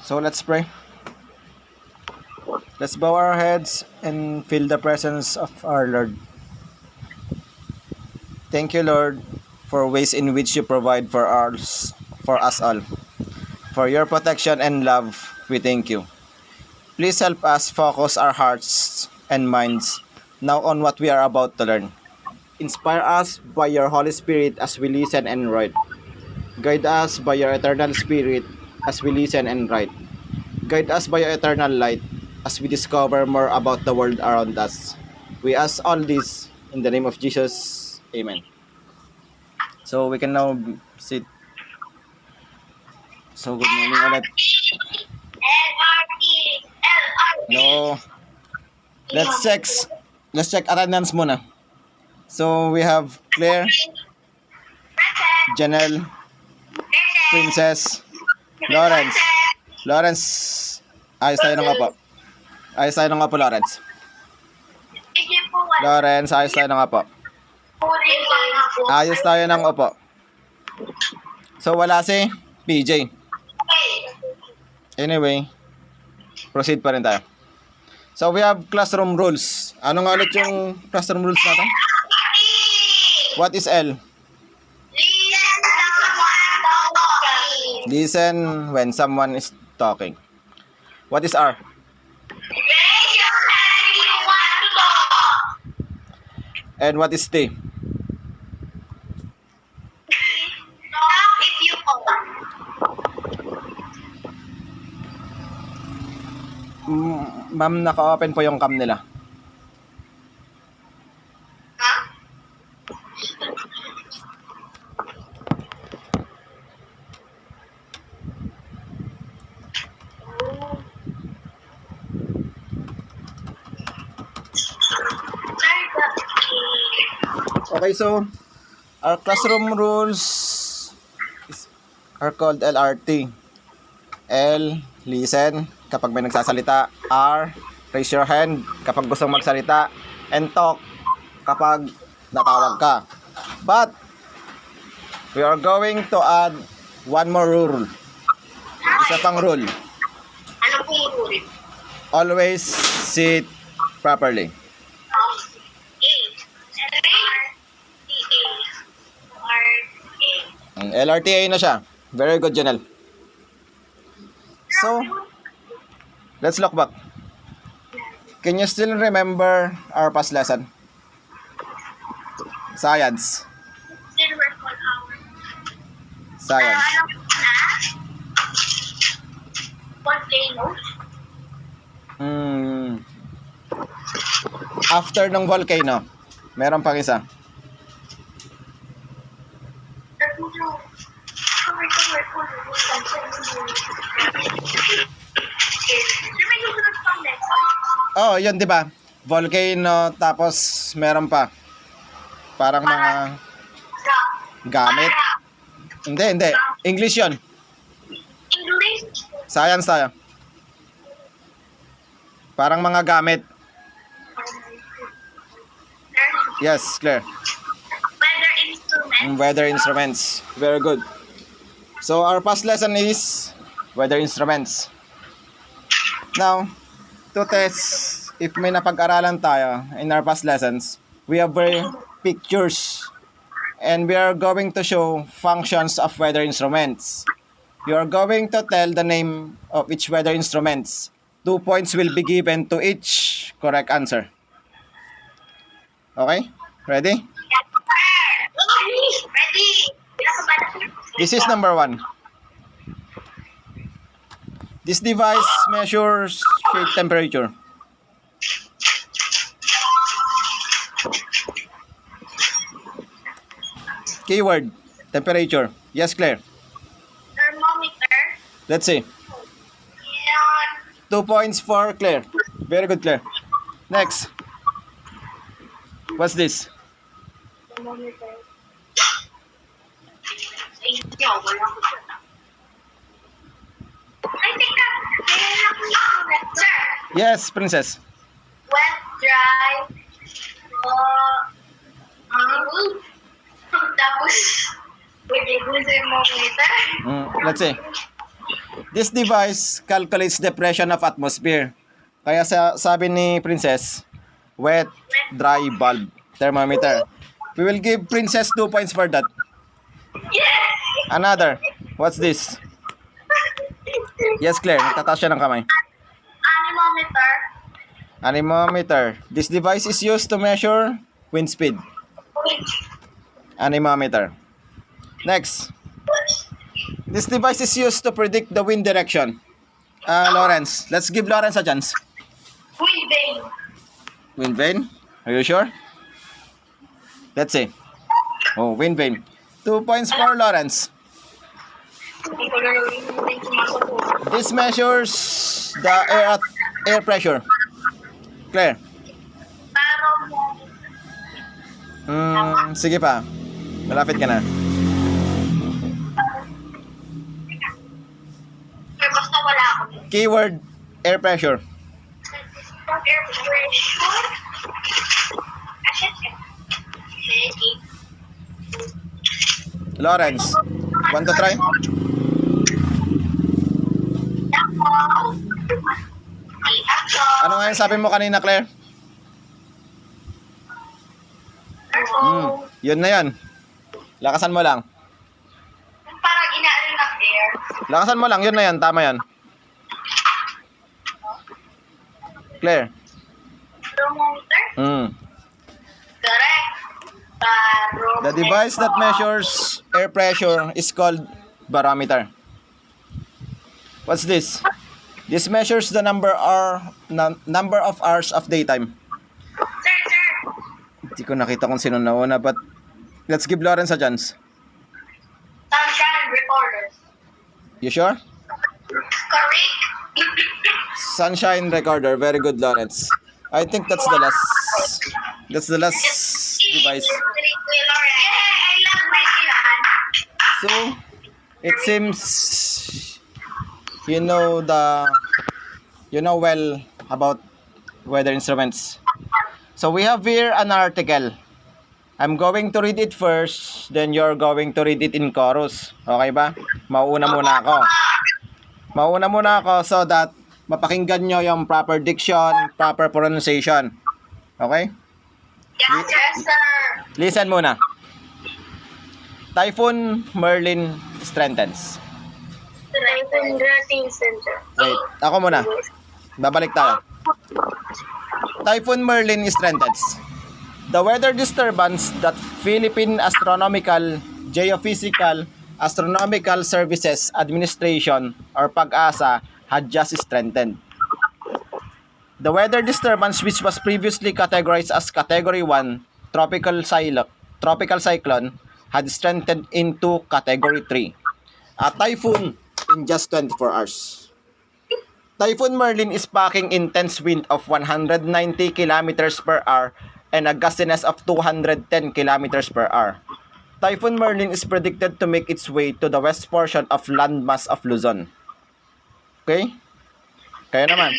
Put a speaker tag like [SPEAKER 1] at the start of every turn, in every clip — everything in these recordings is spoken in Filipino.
[SPEAKER 1] So let's pray. Let's bow our heads and feel the presence of our Lord. Thank you, Lord, for ways in which you provide for us all. For your protection and love, we thank you. Please help us focus our hearts and minds now on what we are about to learn. Inspire us by your Holy Spirit as we listen and write. Guide us by your eternal Spirit as we listen and write. Guide us by your eternal light as we discover more about the world around us. We ask all this in the name of Jesus. Amen. So we can now sit. So good morning ulit. No. Let's check attendance muna. So we have Claire, Janelle, Princess, Lawrence. Lawrence, ayos tayo ng apo. Ayos tayo ng apo, Lawrence. Lawrence, ayos tayo ng apo. Ayos tayo ng opo. So wala si PJ. Anyway, proceed pa rin tayo. So we have classroom rules. Ano nga ulit yung classroom rules natin? What is L? Listen when someone is talking. What is R? And what is T? Ma'am, naka-open po yung cam nila. Okay, so our classroom rules are called LRT. L, listen kapag may nagsasalita. R, raise your hand kapag gustong magsalita. And talk kapag natawag ka. But we are going to add one more rule. Isa pang rule.
[SPEAKER 2] Ano pong rule?
[SPEAKER 1] Always sit properly. LRTA na siya. Very good, Janelle. So, let's look back. Can you still remember our past lesson? Science. Science.
[SPEAKER 2] Volcanoes?
[SPEAKER 1] After ng volcano, meron pang isa. Oh, yun 'di ba? Volcano tapos meron pa. Parang mga gamit. Hindi. English 'yon.
[SPEAKER 2] English?
[SPEAKER 1] Science tayo. Parang mga gamit. Yes, Claire.
[SPEAKER 2] Weather instruments?
[SPEAKER 1] Weather instruments. Very good. So our past lesson is weather instruments. Now, to test if may napag-aralan tayo in our past lessons, we have very pictures and we are going to show functions of weather instruments. You are going to tell the name of each weather instruments. 2 points will be given to each correct answer. Okay? Ready?
[SPEAKER 2] Ready.
[SPEAKER 1] This is number 1. This device measures shade temperature. Keyword, temperature. Yes, Claire.
[SPEAKER 2] Thermometer?
[SPEAKER 1] Let's see.
[SPEAKER 2] Yan.
[SPEAKER 1] 2 points for Claire. Very good, Claire. Next. What's this?
[SPEAKER 2] Thermometer. Ay, hindi ako. Wala ko siya. Ay, teka. Meron ako yung sir.
[SPEAKER 1] Yes, Princess.
[SPEAKER 2] Wet, dry, tapos, pwede ko sa thermometer.
[SPEAKER 1] Let's see. This device calculates the pressure of atmosphere. Kaya sabi ni Princess, wet, dry bulb thermometer. We will give Princess 2 points for that.
[SPEAKER 2] Yes!
[SPEAKER 1] Another. What's this? Yes, Claire. Nagtataas siya ng kamay.
[SPEAKER 2] Anemometer.
[SPEAKER 1] Anemometer. This device is used to measure wind speed. Anemometer. Next. This device is used to predict the wind direction. Lawrence. Let's give Lawrence a chance.
[SPEAKER 2] Wind vane.
[SPEAKER 1] Wind vane? Are you sure? Let's see. Oh, wind vane. 2 points for Lawrence.
[SPEAKER 2] Hindi ko na yung sumasagot.
[SPEAKER 1] This measures the air pressure. Claire.
[SPEAKER 2] Barometer.
[SPEAKER 1] Sige pa. Malapit ka na.
[SPEAKER 2] Pero basta wala ako.
[SPEAKER 1] Keyword, air pressure.
[SPEAKER 2] Air pressure.
[SPEAKER 1] Lawrence, want to try? Ano nga yung sabi mo kanina, Claire? Yun na yan. Lakasan mo lang.
[SPEAKER 2] Parang inaano ng air.
[SPEAKER 1] Lakasan mo lang, yun na yan. Tama yan. Claire.
[SPEAKER 2] Barometer. Correct. Barometer.
[SPEAKER 1] The device that measures air pressure is called barometer. What's this? This measures the number of hours of daytime.
[SPEAKER 2] Sir.
[SPEAKER 1] Hindi ko nakita kung sino nauna, but let's give Lawrence a chance.
[SPEAKER 2] Sunshine recorder.
[SPEAKER 1] You sure?
[SPEAKER 2] Correct.
[SPEAKER 1] Sunshine recorder. Very good, Lawrence. I think that's the last. That's the last device.
[SPEAKER 2] Yeah, I love my yan.
[SPEAKER 1] So, it seems you know well about weather instruments. So we have here an article. I'm going to read it first, then you're going to read it in chorus. Okay ba? Mauuna muna ako so that mapakinggan nyo yung proper diction, proper pronunciation. Okay?
[SPEAKER 2] Yes, sir.
[SPEAKER 1] Listen muna. Typhoon Merlin strengthens.
[SPEAKER 2] Typhoon Merlin center.
[SPEAKER 1] Wait, ako muna. Babalik tayo. Typhoon Merlin strengthens. The weather disturbance that Philippine Geophysical Astronomical Services Administration or PAGASA had just strengthened. The weather disturbance, which was previously categorized as Category 1 tropical cyclone, had strengthened into Category 3. A typhoon in just 24 hours. Typhoon Merlin is packing intense wind of 190 kilometers per hour and a gustiness of 210 kilometers per hour. Typhoon Merlin is predicted to make its way to the west portion of landmass of Luzon. Okay? Kaya naman.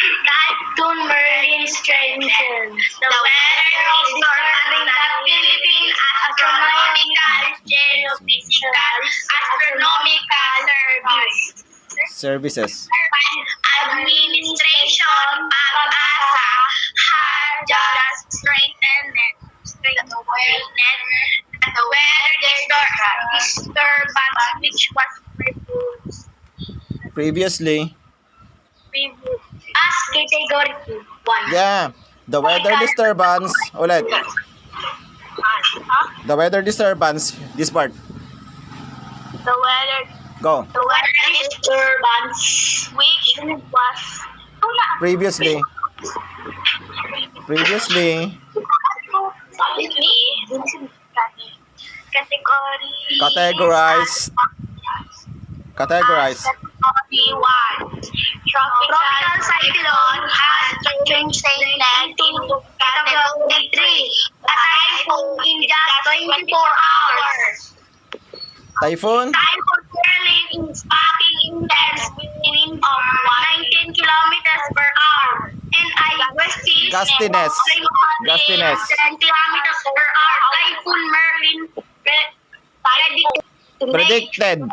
[SPEAKER 2] Typhoon Merlin strengthens. The weather disturbing the Philippine Geophysical Astronomical
[SPEAKER 1] Services.
[SPEAKER 2] Administration PAGASA had just strengthened the weather disturbance which was
[SPEAKER 1] Previously.
[SPEAKER 2] as Category 1.
[SPEAKER 1] Yeah. The weather disturbance. Ulit. The weather disturbance. This part.
[SPEAKER 2] The weather
[SPEAKER 1] Go.
[SPEAKER 2] disturbance which was
[SPEAKER 1] Previously. Categorized.
[SPEAKER 2] Category 1. Tropical cyclone has changed into Category 3. A typhoon in just 24 hours.
[SPEAKER 1] Typhoon.
[SPEAKER 2] Typhoon Merlin is packing intense wind of 19 kilometers per hour and a
[SPEAKER 1] Gustiness.
[SPEAKER 2] 10 kilometers per hour. Typhoon Merlin predicted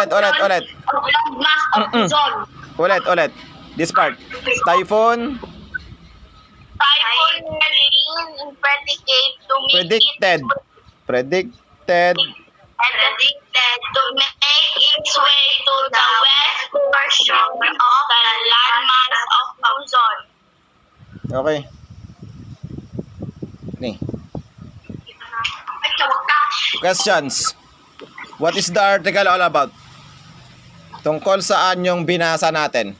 [SPEAKER 1] Ulit.
[SPEAKER 2] Of landmass of Luzon.
[SPEAKER 1] Ulit. This part. Typhoon
[SPEAKER 2] Typhoon Merlin predicted to make
[SPEAKER 1] predicted.
[SPEAKER 2] it
[SPEAKER 1] Predicted
[SPEAKER 2] predicted to make its way to the west portion of the landmass of Luzon.
[SPEAKER 1] Okay. Ni.
[SPEAKER 2] Ay, tawag ka.
[SPEAKER 1] Questions. What is the article all about? Tungkol saan yung binasa natin?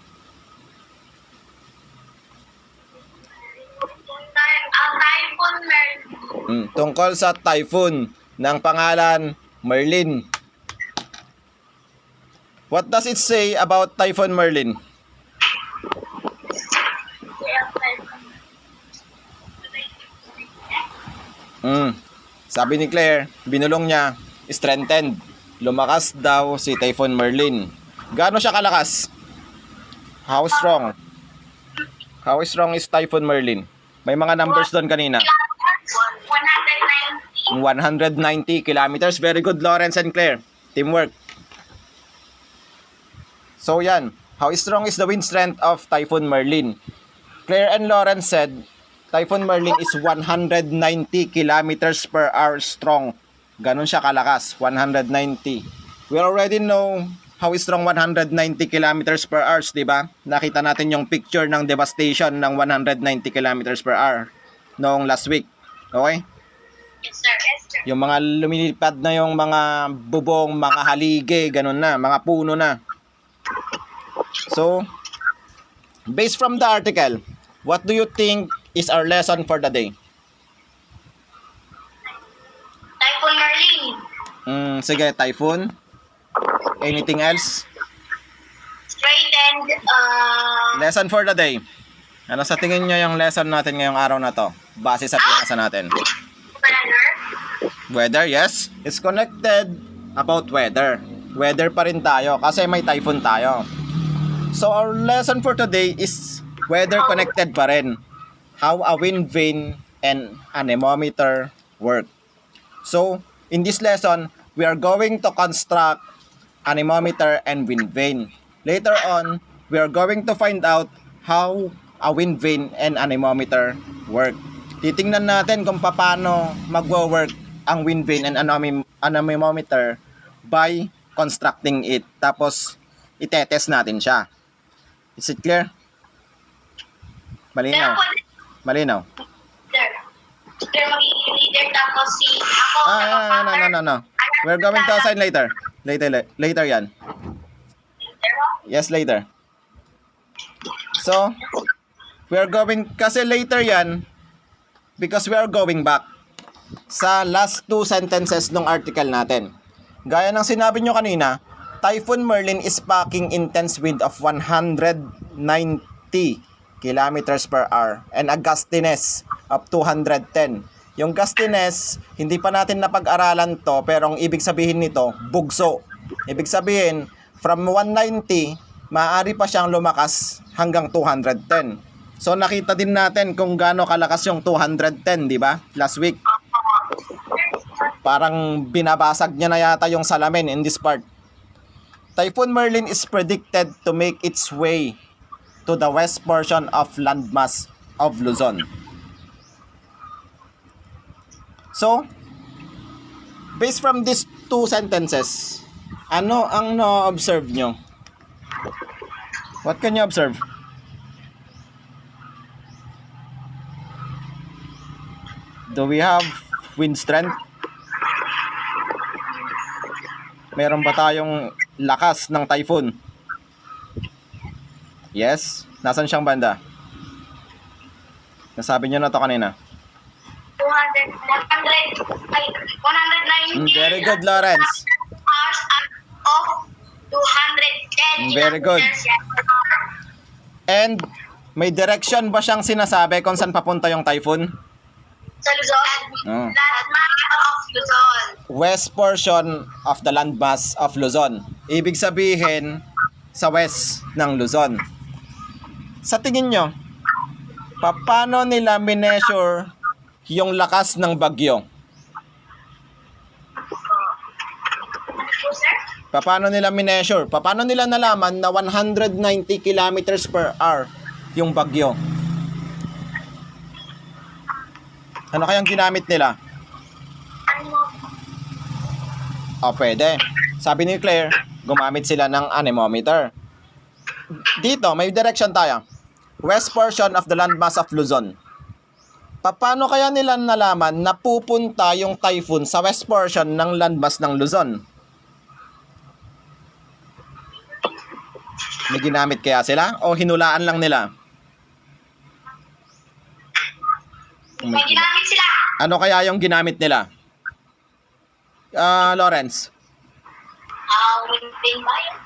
[SPEAKER 2] Ang Typhoon Merlin.
[SPEAKER 1] Tungkol sa typhoon ng pangalan Merlin. What does it say about Typhoon Merlin? Sabi ni Claire, binulong niya, strengthened. Lumakas daw si Typhoon Merlin. Gaano siya kalakas? How strong? How strong is Typhoon Merlin? May mga numbers doon kanina.
[SPEAKER 2] 190.
[SPEAKER 1] 190 kilometers. Very good, Lawrence and Claire. Teamwork. So yan. How strong is the wind strength of Typhoon Merlin? Claire and Lawrence said, Typhoon Merlin is 190 kilometers per hour strong. Ganon siya kalakas. 190. We already know how strong 190 kilometers per hour, di ba? Nakita natin yung picture ng devastation ng 190 kilometers per hour noong last week. Okay?
[SPEAKER 2] Yes, sir. Yes, sir.
[SPEAKER 1] Yung mga lumilipad na yung mga bubong, mga halige, ganun na, mga puno na. So, based from the article, what do you think is our lesson for the day?
[SPEAKER 2] Typhoon Merlin.
[SPEAKER 1] Sige, typhoon. Anything else?
[SPEAKER 2] Straightened,
[SPEAKER 1] Lesson for the day. Ano sa tingin nyo yung lesson natin ngayong araw na to? Base sa pinasa natin.
[SPEAKER 2] weather.
[SPEAKER 1] Weather, yes. It's connected about weather. Weather pa rin tayo kasi may typhoon tayo. So our lesson for today is weather connected pa rin. How a wind vane and anemometer work. So in this lesson, we are going to construct anemometer and wind vane. Later on, we are going to find out how a wind vane and anemometer work. Titingnan natin kung paano magwo-work ang wind vane and anemometer by constructing it. Tapos, itetest natin siya. Is it clear? Malinaw. Malinaw.
[SPEAKER 2] Leader magiging leader tapos si ako.
[SPEAKER 1] No. We're going to assign later. Later yan. Yes, later. So, we are going, kasi later yan, because we are going back sa last two sentences ng article natin. Gaya ng sinabi nyo kanina, Typhoon Merlin is packing intense wind of 190 kilometers per hour and a gustiness of 210. Yung gustiness, hindi pa natin napag-aralan to, pero ang ibig sabihin nito, bugso. Ibig sabihin, from 190, maaari pa siyang lumakas hanggang 210. So nakita din natin kung gaano kalakas yung 210, di ba? Last week. Parang binabasag niya na yata yung salamin in this part. Typhoon Merlin is predicted to make its way to the west portion of landmass of Luzon. So, based from these two sentences, ano ang na-observe nyo? What can you observe? Do we have wind strength? Meron ba tayong lakas ng typhoon? Yes? Nasaan siyang banda? Nasabi nyo na to kanina.
[SPEAKER 2] 190.
[SPEAKER 1] Very good, Lawrence.
[SPEAKER 2] Hours of 210.
[SPEAKER 1] Very good. And may direction ba siyang sinasabi kung saan papunta yung typhoon?
[SPEAKER 2] Sa Luzon. Landmass of Luzon.
[SPEAKER 1] West portion of the landmass of Luzon. Ibig sabihin, sa west ng Luzon. Sa tingin nyo, paano nila mineasure yung lakas ng bagyo?
[SPEAKER 2] Sir?
[SPEAKER 1] Paano nila mineasure? Paano nila nalaman na 190 kilometers per hour yung bagyo? Ano kayang ginamit nila? Pwede. Sabi ni Claire, gumamit sila ng anemometer. Dito, may direction tayo. West portion of the landmass of Luzon. Paano kaya nila nalaman na pupunta yung typhoon sa west portion ng landmass ng Luzon? May ginamit kaya sila? O hinulaan lang nila?
[SPEAKER 2] May ginamit sila.
[SPEAKER 1] Ano kaya yung ginamit nila? Lawrence.
[SPEAKER 2] Wind vane ba yun?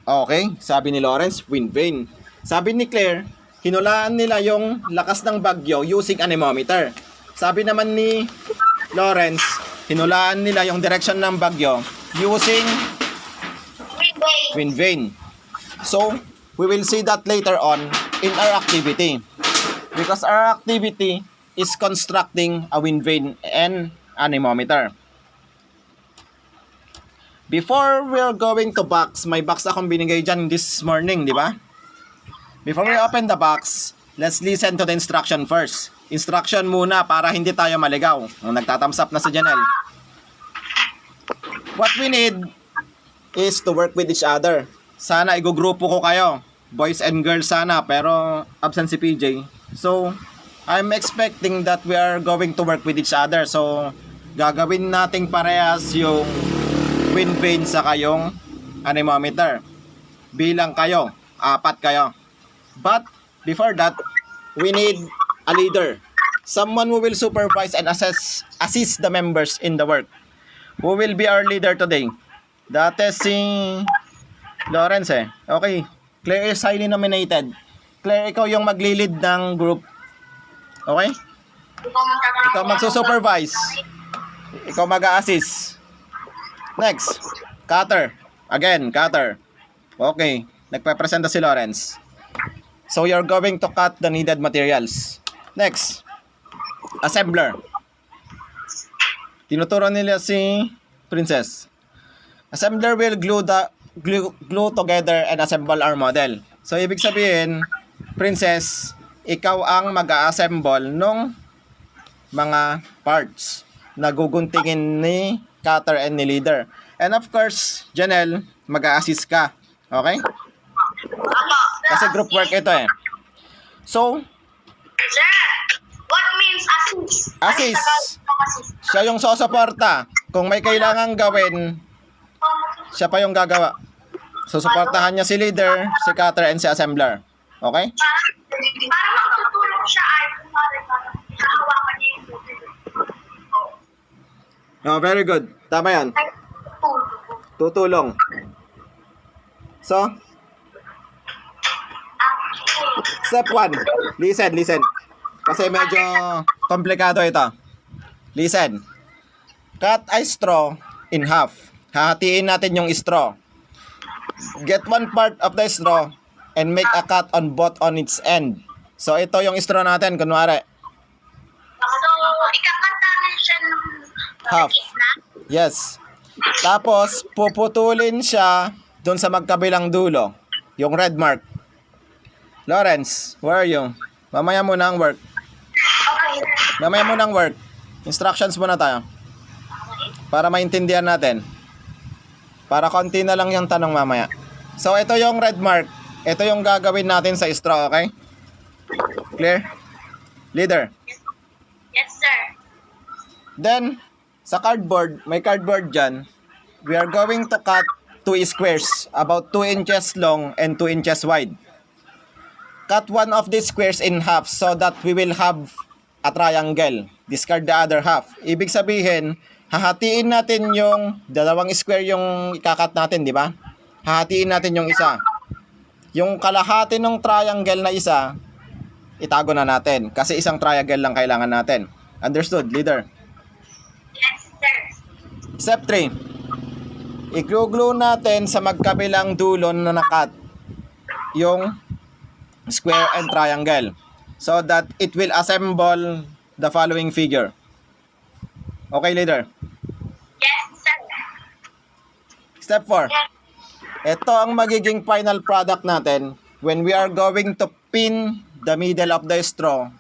[SPEAKER 1] Okay, sabi ni Lawrence, wind vane. Sabi ni Claire, hinulaan nila yung lakas ng bagyo using anemometer. Sabi naman ni Lawrence, hinulaan nila yung direction ng bagyo using
[SPEAKER 2] Wind vane.
[SPEAKER 1] wind vane. So, we will see that later on in our activity. Because our activity is constructing a wind vane and anemometer. Before we're going to box, may box akong binigay dyan this morning, di ba? Before we open the box, let's listen to the instruction first. Instruction muna para hindi tayo maligaw. Nagtathumbs up na si Janelle. What we need is to work with each other. Sana igugrupo ko kayo. Boys and girls sana, pero absent si PJ. So, I'm expecting that we are going to work with each other. So, gagawin nating parehas yung wind vane sa kayong anemometer. Bilang kayo, 4 kayo. But, before that, we need a leader. Someone who will supervise and assist the members in the work. Who will be our leader today? Dati si Lawrence eh. Okay. Claire is highly nominated. Claire, ikaw yung magli-lead ng group. Okay? Ikaw magsusupervise. Ikaw mag-a-assist. Next. Cutter. Again, cutter. Okay. Nagpe-presenta si Lawrence. So, you're going to cut the needed materials. Next. Assembler. Tinuturo nila si Princess. Assembler will glue together and assemble our model. So, ibig sabihin, Princess, ikaw ang mag-a-assemble nung mga parts na guguntingin ni cutter and ni leader. And of course, Janelle, mag-a-assist ka. Okay? Kasi group work ito eh. So,
[SPEAKER 2] Sir, what means assist?
[SPEAKER 1] assist. Siya yung sosuporta. Kung may kailangang gawin, siya pa yung gagawa. Susuportahan niya si leader, si cutter, and si assembler. Okay?
[SPEAKER 2] Para magtutulong siya ay hahawakan niya yung
[SPEAKER 1] Oh, very good. Tama yan. Tutulong. So, step 1. Listen. Kasi medyo komplikado ito. Listen. Cut a straw in half. Hahatiin natin yung straw. Get one part of the straw and make a cut on both on its end. So, ito yung straw natin. Kunwari,
[SPEAKER 2] So, ikakanta rin siya ng
[SPEAKER 1] half. Yes. Tapos, puputulin siya doon sa magkabilang dulo. Yung red mark. Lawrence, where are you? Mamaya mo na ang work.
[SPEAKER 2] Okay.
[SPEAKER 1] Mamaya mo na ang work. Instructions muna tayo. Para maintindihan natin. Para konti na lang yung tanong mamaya. So, ito yung red mark. Ito yung gagawin natin sa straw, okay? Clear? Leader.
[SPEAKER 2] Yes, sir.
[SPEAKER 1] Then, sa cardboard, may cardboard dyan. We are going to cut 2 squares, about 2 inches long and 2 inches wide. Cut one of these squares in half so that we will have a triangle. Discard the other half. Ibig sabihin, hahatiin natin yung dalawang square yung ikakat natin, di ba? Hahatiin natin yung isa. Yung kalahati ng triangle na isa, itago na natin. Kasi isang triangle lang kailangan natin. Understood, leader?
[SPEAKER 2] Yes, sir.
[SPEAKER 1] Step 3. I-glue natin sa magkabilang dulo na nakat yung square and triangle so that it will assemble the following figure. Okay, leader?
[SPEAKER 2] Yes, sir.
[SPEAKER 1] Step 4. Ito ang magiging final product natin when we are going to pin the middle of the straw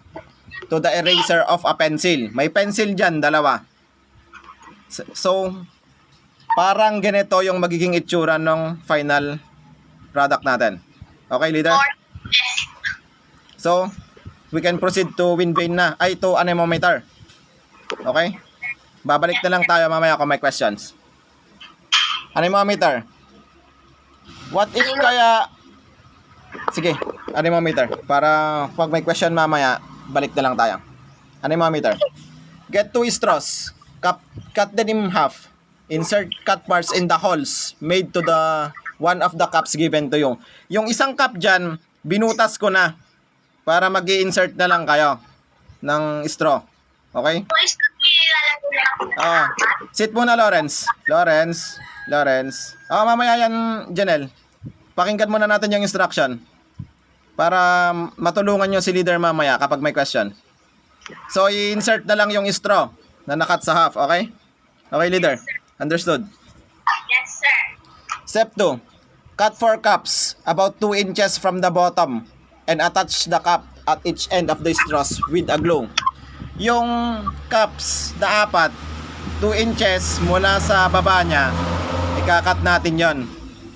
[SPEAKER 1] to the eraser of a pencil. May pencil dyan, dalawa. So, parang ganito yung magiging itsura ng final product natin. Okay, leader? So, we can proceed to wind vane na. Ay, to anemometer. Okay? Babalik na lang tayo mamaya kung may questions. Anemometer. What if kaya... Sige, anemometer. Para pag may question mamaya, balik na lang tayo. Anemometer. Get 2 straws. Cut them in half. Insert cut parts in the holes made to the one of the cups given to you. Yung isang cup dyan, binutas ko na para mag-i-insert na lang kayo ng straw. Okay? Sit muna, Lawrence. Lawrence. Mamaya yan, Janelle. Pakinggan muna natin yung instruction para matulungan nyo si leader mamaya kapag may question. So, i-insert na lang yung straw na nakat sa half, okay? Okay, leader. Understood?
[SPEAKER 2] Yes, sir.
[SPEAKER 1] Step 2. Cut 4 cups about 2 inches from the bottom and attach the cup at each end of the straws with a glue. Yung cups na 4, 2 inches mula sa baba niya, ikakat natin yon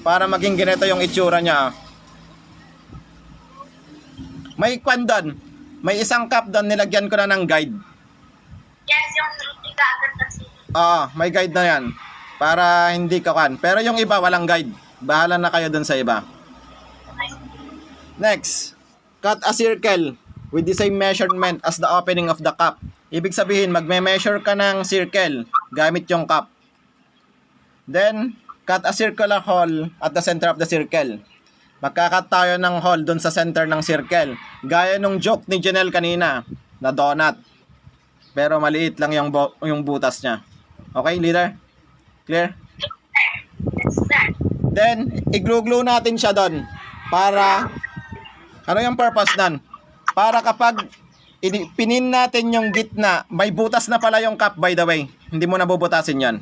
[SPEAKER 1] para maging ganito yung itsura niya. May kwan doon. May isang cup doon, nilagyan ko na ng guide.
[SPEAKER 2] Yes, yung ikakat kasi.
[SPEAKER 1] May guide na yan. Para hindi ka kwan. Pero yung iba, walang guide. Bahala na kayo doon sa iba. Next, cut a circle with the same measurement as the opening of the cup. Ibig sabihin, magme-measure ka ng circle gamit yung cup. Then, cut a circular hole at the center of the circle. Magkakat tayo ng hole doon sa center ng circle. Gaya nung joke ni Janelle kanina, na donut. Pero maliit lang yung butas niya. Okay, leader? Clear?
[SPEAKER 2] Yes, sir.
[SPEAKER 1] Then, i-glue natin siya doon. Para, ano yung purpose nun? Para kapag pinin natin yung gitna, may butas na pala yung cup, by the way. Hindi mo nabubutasin yan.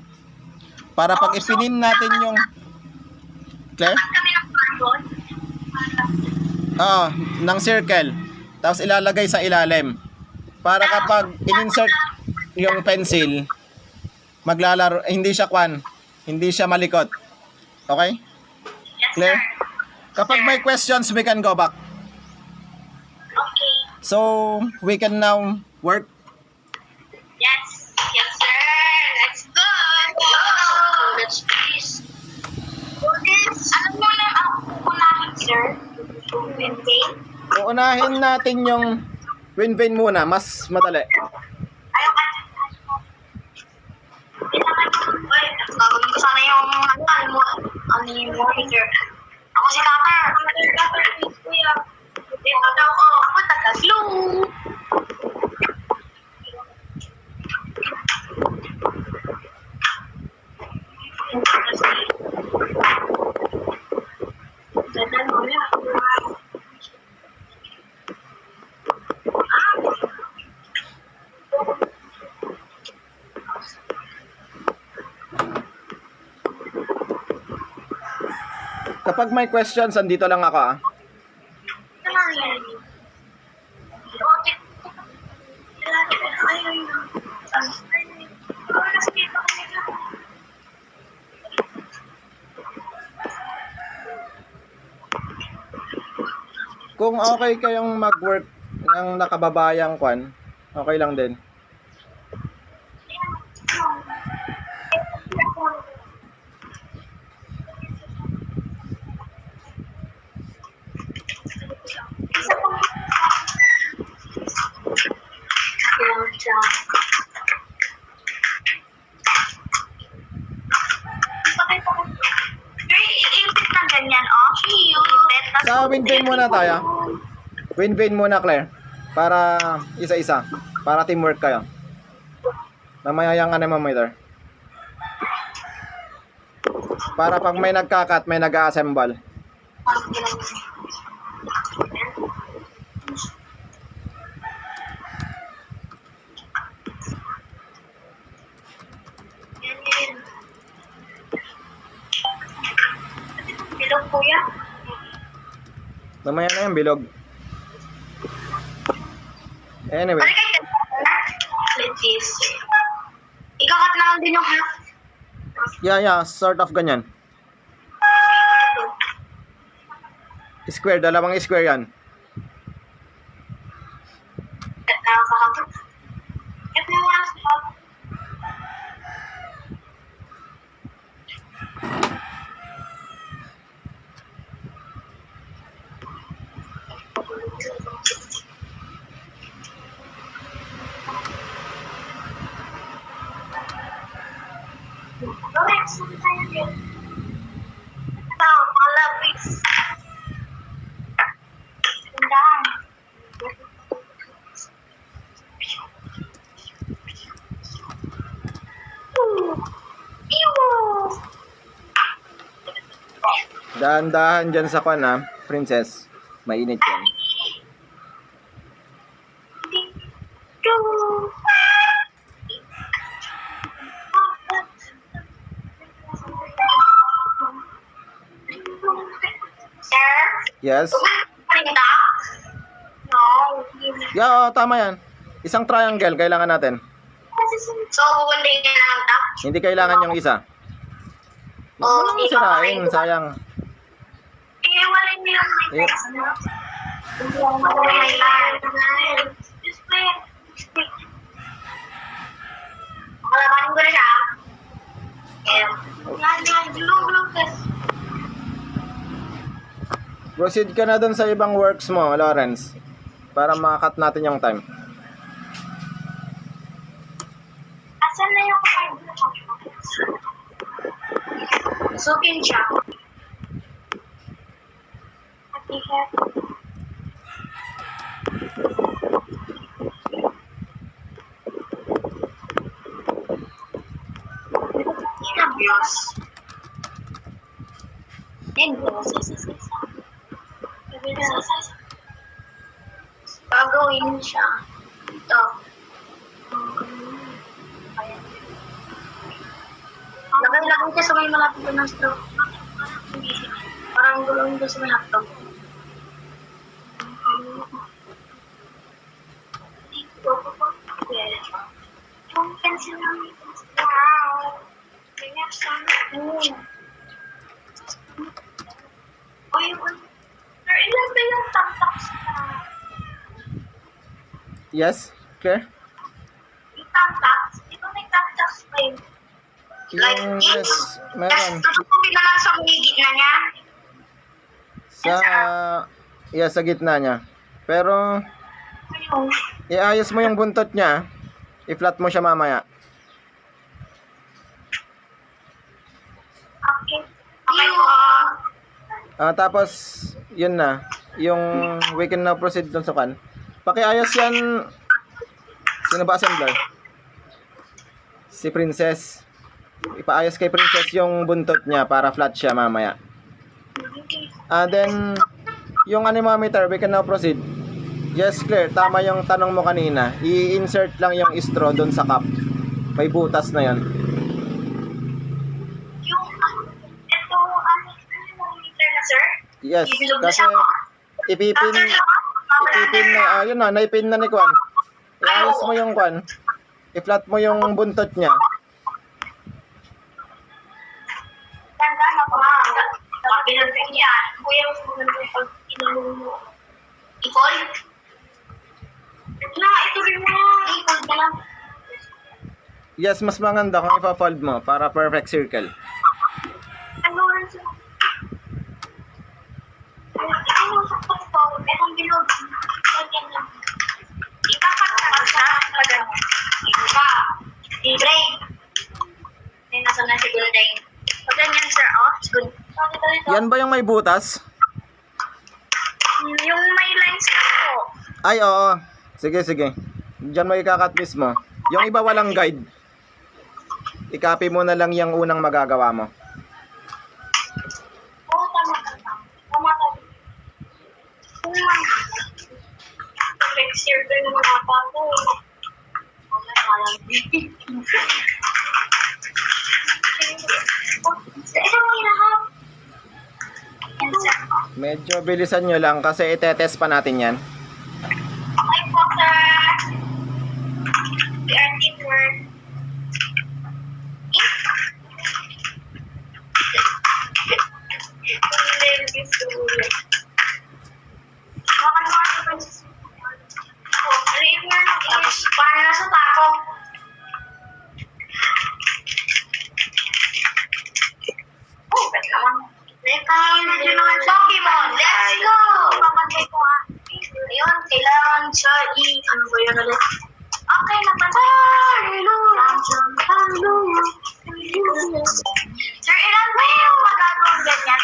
[SPEAKER 1] Para pag ipinin natin yung... Clear?
[SPEAKER 2] Kami ng carbon.
[SPEAKER 1] Ng circle. Tapos ilalagay sa ilalim. Para kapag in-insert yung pencil, maglalaro, hindi siya kwan, hindi siya malikot. Okay?
[SPEAKER 2] Yes,
[SPEAKER 1] Clear?
[SPEAKER 2] sir.
[SPEAKER 1] Kapag may questions, we can go back.
[SPEAKER 2] Okay.
[SPEAKER 1] So, we can now work.
[SPEAKER 2] Yes. Yes, sir. Let's go. Let's please. Do this. Ano muna ang unahin, sir? Wednesday?
[SPEAKER 1] Uunahin natin yung wind vane muna, mas madali.
[SPEAKER 2] Ayaw ka. Uy, gagawin ko sana yung ano yung monitor. Ako si Cutter. Cutter, please, kuya. Dito daw ako. Ako taga-glue. Ganda mo yan.
[SPEAKER 1] Kapag may questions, andito lang ako ah.
[SPEAKER 2] Ano yan?
[SPEAKER 1] Kung okay kayong mag-work ng nakababayang kwan, okay lang din. Sa wind vane muna tayo. Wind vane muna, Claire. Para isa-isa. Para teamwork kayo. Mamaya yung anemometer. Para pag may nagkakat, may nag-assemble.
[SPEAKER 2] bilog, kuya.
[SPEAKER 1] Mamaya na yung bilog. Anyway,
[SPEAKER 2] Balik kayo. Let's see. Ikakat na lang din yung half.
[SPEAKER 1] yeah, sort of ganyan. Square, dalawang square yan.
[SPEAKER 2] Nakakahapon. Ito yung mga half. Malapit. Tindahan.
[SPEAKER 1] Dahan-dahan dyan sa pan, ha, princess. Mainit yan.
[SPEAKER 2] Sir?
[SPEAKER 1] Yes?
[SPEAKER 2] Parinda? No.
[SPEAKER 1] Yeah, tama yan. Isang triangle, kailangan natin.
[SPEAKER 2] So, huwandin niya lang ta?
[SPEAKER 1] Hindi kailangan yung isa.
[SPEAKER 2] Oo,
[SPEAKER 1] Huwag mo sirain, sayang.
[SPEAKER 2] Eh, wala nilang may
[SPEAKER 1] Yep.
[SPEAKER 2] text na. May line. Just wait. Kalabanin ko na siya. Gulong-gulong test.
[SPEAKER 1] Proceed ka na dun sa ibang works mo, Lawrence. Para makakat natin yung time.
[SPEAKER 2] Asan na yung sukin siya. Inabiyos. Gagawin siya. Ito. Lagay ka sa may malapit ng straw. Parang gulong ko sa may hotdog. Yung pencil namin. Wow. Ganyan sana. Oy, sir, ilan ba yung tamtaks na?
[SPEAKER 1] Yes? Clear?
[SPEAKER 2] Yung tamtaks? Di ba may tamtaks pa yun?
[SPEAKER 1] Yung, yes, meron.
[SPEAKER 2] Tutupin na lang sa may gitna niya.
[SPEAKER 1] Sa gitna niya. Pero,
[SPEAKER 2] Ayun.
[SPEAKER 1] iayos mo yung buntot niya. I-flat mo siya mamaya.
[SPEAKER 2] Okay. Okay po.
[SPEAKER 1] Tapos, yun na. Yung we can now proceed dun sa kan. Pakiayos yan. Sino ba assembler? Si Princess. Ipaayos kay Princess yung buntot niya para flat siya mamaya. Then, yung anemometer, we can now proceed. Yes, clear. Tama yung tanong mo kanina. I-insert lang yung straw dun sa cup. May butas na yan.
[SPEAKER 2] Yung, ito, meter na, sir?
[SPEAKER 1] Yes,
[SPEAKER 2] Ibilog na
[SPEAKER 1] kasi
[SPEAKER 2] siya.
[SPEAKER 1] ipipin na, yun na, naipin na ni Kwan. Iayos mo yung Kwan. I-flat mo yung buntot niya.
[SPEAKER 2] Tanda na po. Bilog na niya. Kuya, mas maganda yung pag inulong mo. I-fold? Ito rin mo. I-fold na lang.
[SPEAKER 1] Yes, mas maganda kung ipa-fold mo para perfect circle.
[SPEAKER 2] Ano rin siya? Ano sa pag-fold? Itong bilog. Ganyan lang. Ikakat na lang siya. Ganyan. Iba. I-break. Ay, nasa na si Gulday. Pag ganyan, sir. Oh, it's good.
[SPEAKER 1] Yan ba yung may butas?
[SPEAKER 2] Yung may lines na po.
[SPEAKER 1] Ay, oo. Sige, sige. Diyan mo ikakat mismo. Yung iba walang guide. I-copy mo na lang yung unang magagawa mo.
[SPEAKER 2] Oo, tama ka. Tama ka. Perfect circle ng mga bago. Wala ka lang. Isa mo hinahap.
[SPEAKER 1] Medyo bilisan nyo lang kasi itetest pa natin yan.
[SPEAKER 2] Okay po, sir. We are teamwork. Tapos, para na sa tako. Oh, bet naman. Pokemon, let's go! Papantay ko nga. Ayun, kailangan siya ano ba yun ulit? Okay, napantay. Sir, ilan ba yung magagawang ganyan?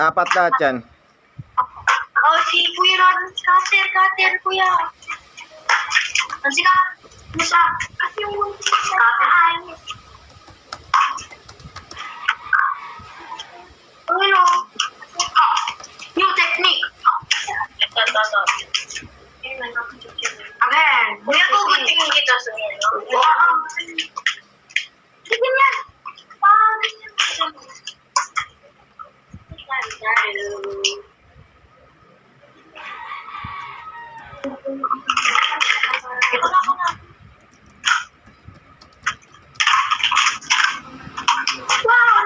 [SPEAKER 1] Apat lahat yan.
[SPEAKER 2] Oh, si Kuya Rod. Cutter, kuya. Sige ka. Musa. Kasi yung cutter ay. Ano? New technique. Again. Kuya, kuguntingin kita sa inyo. Sige niya. Ito na ako na. Wow!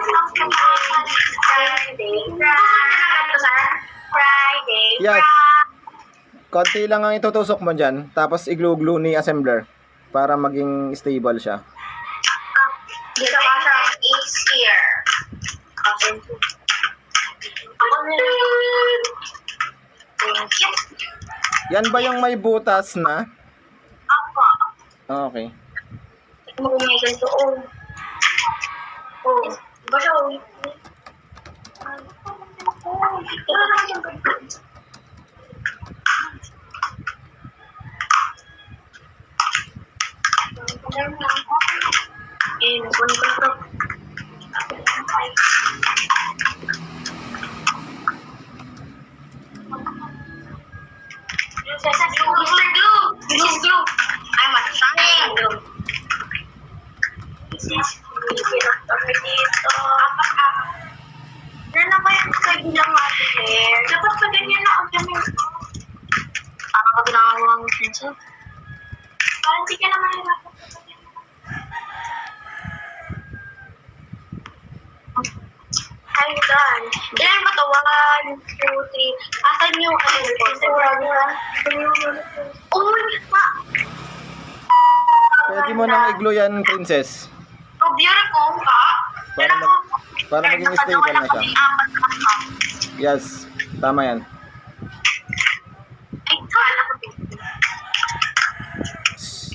[SPEAKER 2] Friday.
[SPEAKER 1] Yes. Konti lang ang itutusok mo dyan, tapos i-glue ni assembler para maging stable siya.
[SPEAKER 2] Dito ka siya is here. Ako nila. Thank you.
[SPEAKER 1] Yan ba yung may butas na?
[SPEAKER 2] Apa.
[SPEAKER 1] Okay.
[SPEAKER 2] Mo may ganito. Oh. Ba siya? Nakunin ko na to. This is glue. I'm a trying glue. This is dito. Ano ba yung kabilang natin? Dapat pa ganyan na. Parang ginagawa mo pencil. Parang hindi ka naman hirapin. I'm done. Ilan ba ito? 1, 2, 3. Asan yung Oh, ma!
[SPEAKER 1] Pwede mo nang i-glue yan, princess.
[SPEAKER 2] Oh, beautiful ka.
[SPEAKER 1] Para maging stable na siya. Yes, tama yan.
[SPEAKER 2] Ay, kala ko din.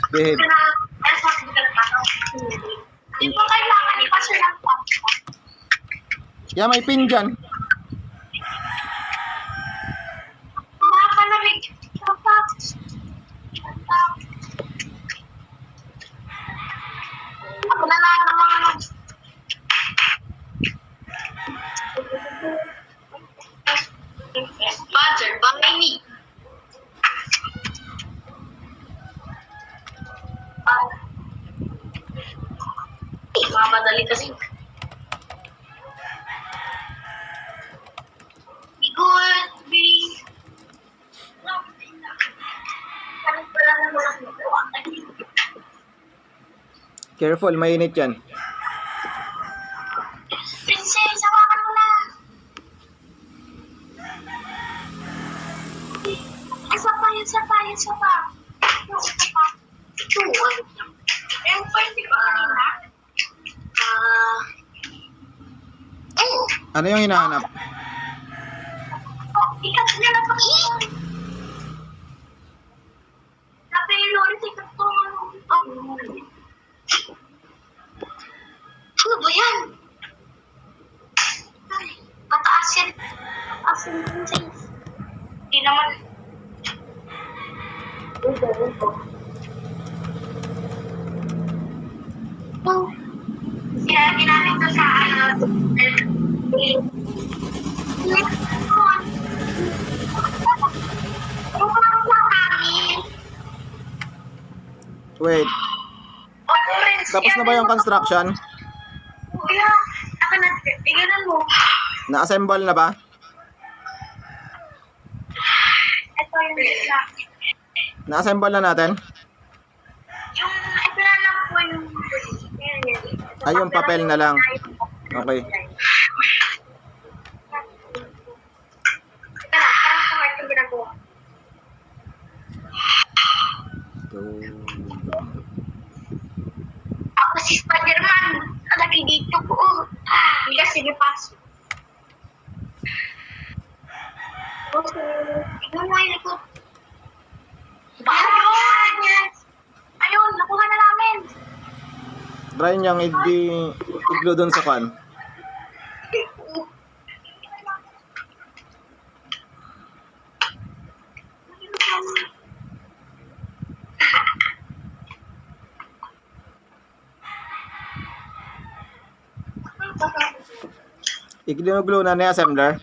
[SPEAKER 1] Behave.
[SPEAKER 2] Hindi mo kailangan ipasya ng pampa.
[SPEAKER 1] Yeah, may pin dyan.
[SPEAKER 2] Makalamig. Papa. Ako na lang ng mga Sponsored by me. Mamadali kasi. Be good, be... Parang pala na mo lang nagawa.
[SPEAKER 1] Careful, mainit yan.
[SPEAKER 2] Princess, hawakan mo na. Isa pa. Isa pa. Ito, ano lang. Yung pwede ba kanina?
[SPEAKER 1] Ano yung hinahanap?
[SPEAKER 2] Ikat niya na pag-iin. Sabi ni Lord, ikat ko. Ano ba yan? Ay, pataas yan. Pataas yan, princess. Hindi naman. Upo. Oh. Kaya ginamit ko sa
[SPEAKER 1] Wait, tapos na ba yung construction?
[SPEAKER 2] Kuya, ako na, iganan mo.
[SPEAKER 1] Na-assemble na ba?
[SPEAKER 2] Ito yung na.
[SPEAKER 1] Na-assemble na natin?
[SPEAKER 2] Yung ito na lang po yung
[SPEAKER 1] Ay, yung papel na lang. Okay.
[SPEAKER 2] Teka lang, parang sa heart yung ginagawa. Ako si Spider-Man. Lagi dito po. Hindi kasi napasok. Tignan mo yung likod. Ayun! Ayun, nakuha na namin.
[SPEAKER 1] Try niyang i-glue doon sa kan. I-glue na ni assembler.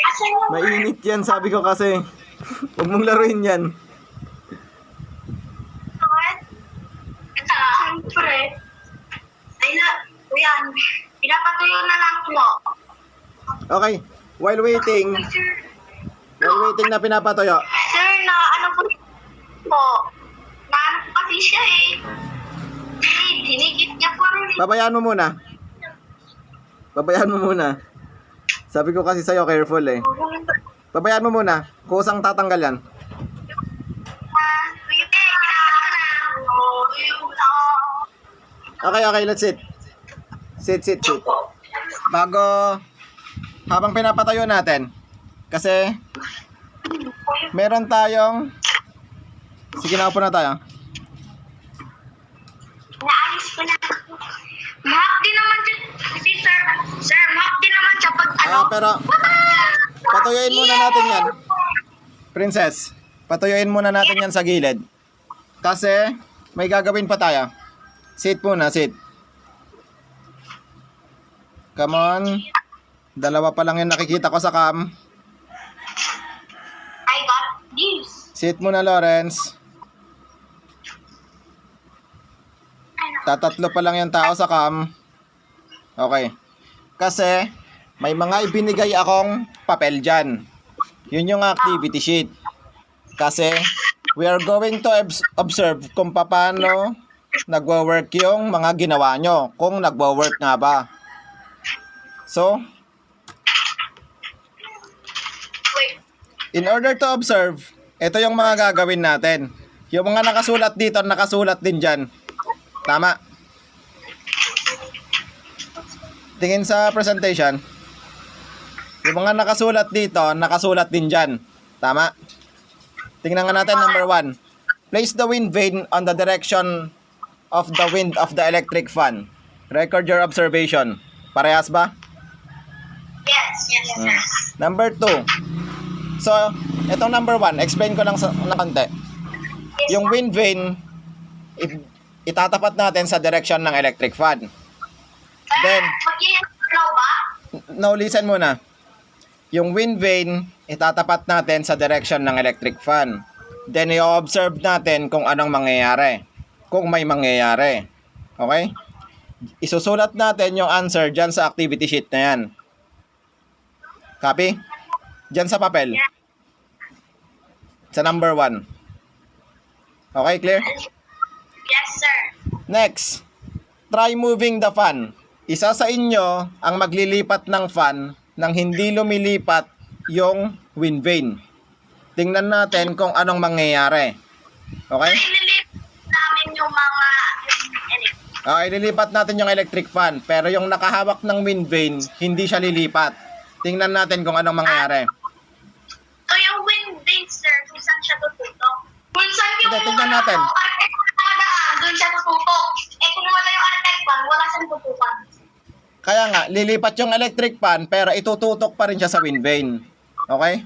[SPEAKER 2] Asan yung
[SPEAKER 1] Mainit yan, sabi ko kasi. Huwag mong laruin yan.
[SPEAKER 2] What? Siyempre. Ay na, yan. Pinapatuyo na lang po.
[SPEAKER 1] Okay. While waiting na pinapatoyo.
[SPEAKER 2] Sir, na ano po? Na ano po kasi siya eh. Dinigit niya po rin.
[SPEAKER 1] Babayaan mo muna. Babayaan mo muna. Sabi ko kasi sa'yo, careful eh. Babayaan mo muna. Kusang tatanggal yan. Okay, let's sit. Sit. Bago, habang pinapatayo natin, kasi, meron tayong, sige na, upo na tayo.
[SPEAKER 2] Naayos ko na. Mahak din naman siya. Si sir, mahak din naman siya pag ano.
[SPEAKER 1] Pero, patuyuin muna natin yan. Princess, patuyuin muna natin yan sa gilid. Kasi, may gagawin pa tayo. Sit muna, sit. Come on. Dalawa pa lang yung nakikita ko sa cam.
[SPEAKER 2] I got this.
[SPEAKER 1] Sit muna, Lawrence. Tatatlo pa lang yung tao sa cam. Okay. Kasi, may mga ibinigay akong papel dyan. Yun yung activity sheet. Kasi, we are going to observe kung paano nagwa-work yung mga ginawa nyo. Kung nagwa-work nga ba. So,
[SPEAKER 2] Wait.
[SPEAKER 1] in order to observe, ito yung mga gagawin natin. Yung mga nakasulat dito, nakasulat din dyan. Tama. Tingin sa presentation. Yung mga nakasulat dito, nakasulat din dyan. Tama. Tingnan nga natin number 1. Place the wind vane on the direction of the wind of the electric fan. Record your observation. Parehas ba?
[SPEAKER 2] Yes.
[SPEAKER 1] Number 2. So, itong number 1, explain ko lang na konti. Yung wind vane, itatapat natin sa direction ng electric fan. Then,
[SPEAKER 2] Mag-i-flow ba?
[SPEAKER 1] now listen muna. Yung wind vane, itatapat natin sa direction ng electric fan. Then, i-observe natin kung anong mangyayari. Kung may mangyayari. Okay? Isusulat natin yung answer dyan sa activity sheet na yan. Copy? Dyan sa papel. Sa number 1. Okay, clear?
[SPEAKER 2] Yes, sir.
[SPEAKER 1] Next, try moving the fan. Isa sa inyo ang maglilipat ng fan nang hindi lumilipat yung wind vane. Tingnan natin kung anong mangyayari. Okay?
[SPEAKER 2] Ililip namin yung mga
[SPEAKER 1] Okay, lilipat natin yung electric fan. Pero yung nakahawak ng wind vane, hindi siya lilipat. Tingnan natin kung anong mangyayari.
[SPEAKER 2] So, yung wind vane, sir, kung saan siya tututok? Kung saan yung
[SPEAKER 1] Hindi, tingnan natin.
[SPEAKER 2] architect na nakadaan, doon siya tututok. Kung wala yung architect fan, wala siyang tutukan.
[SPEAKER 1] Kaya nga, lilipat yung electric fan, pero itututok pa rin siya sa wind vane. Okay?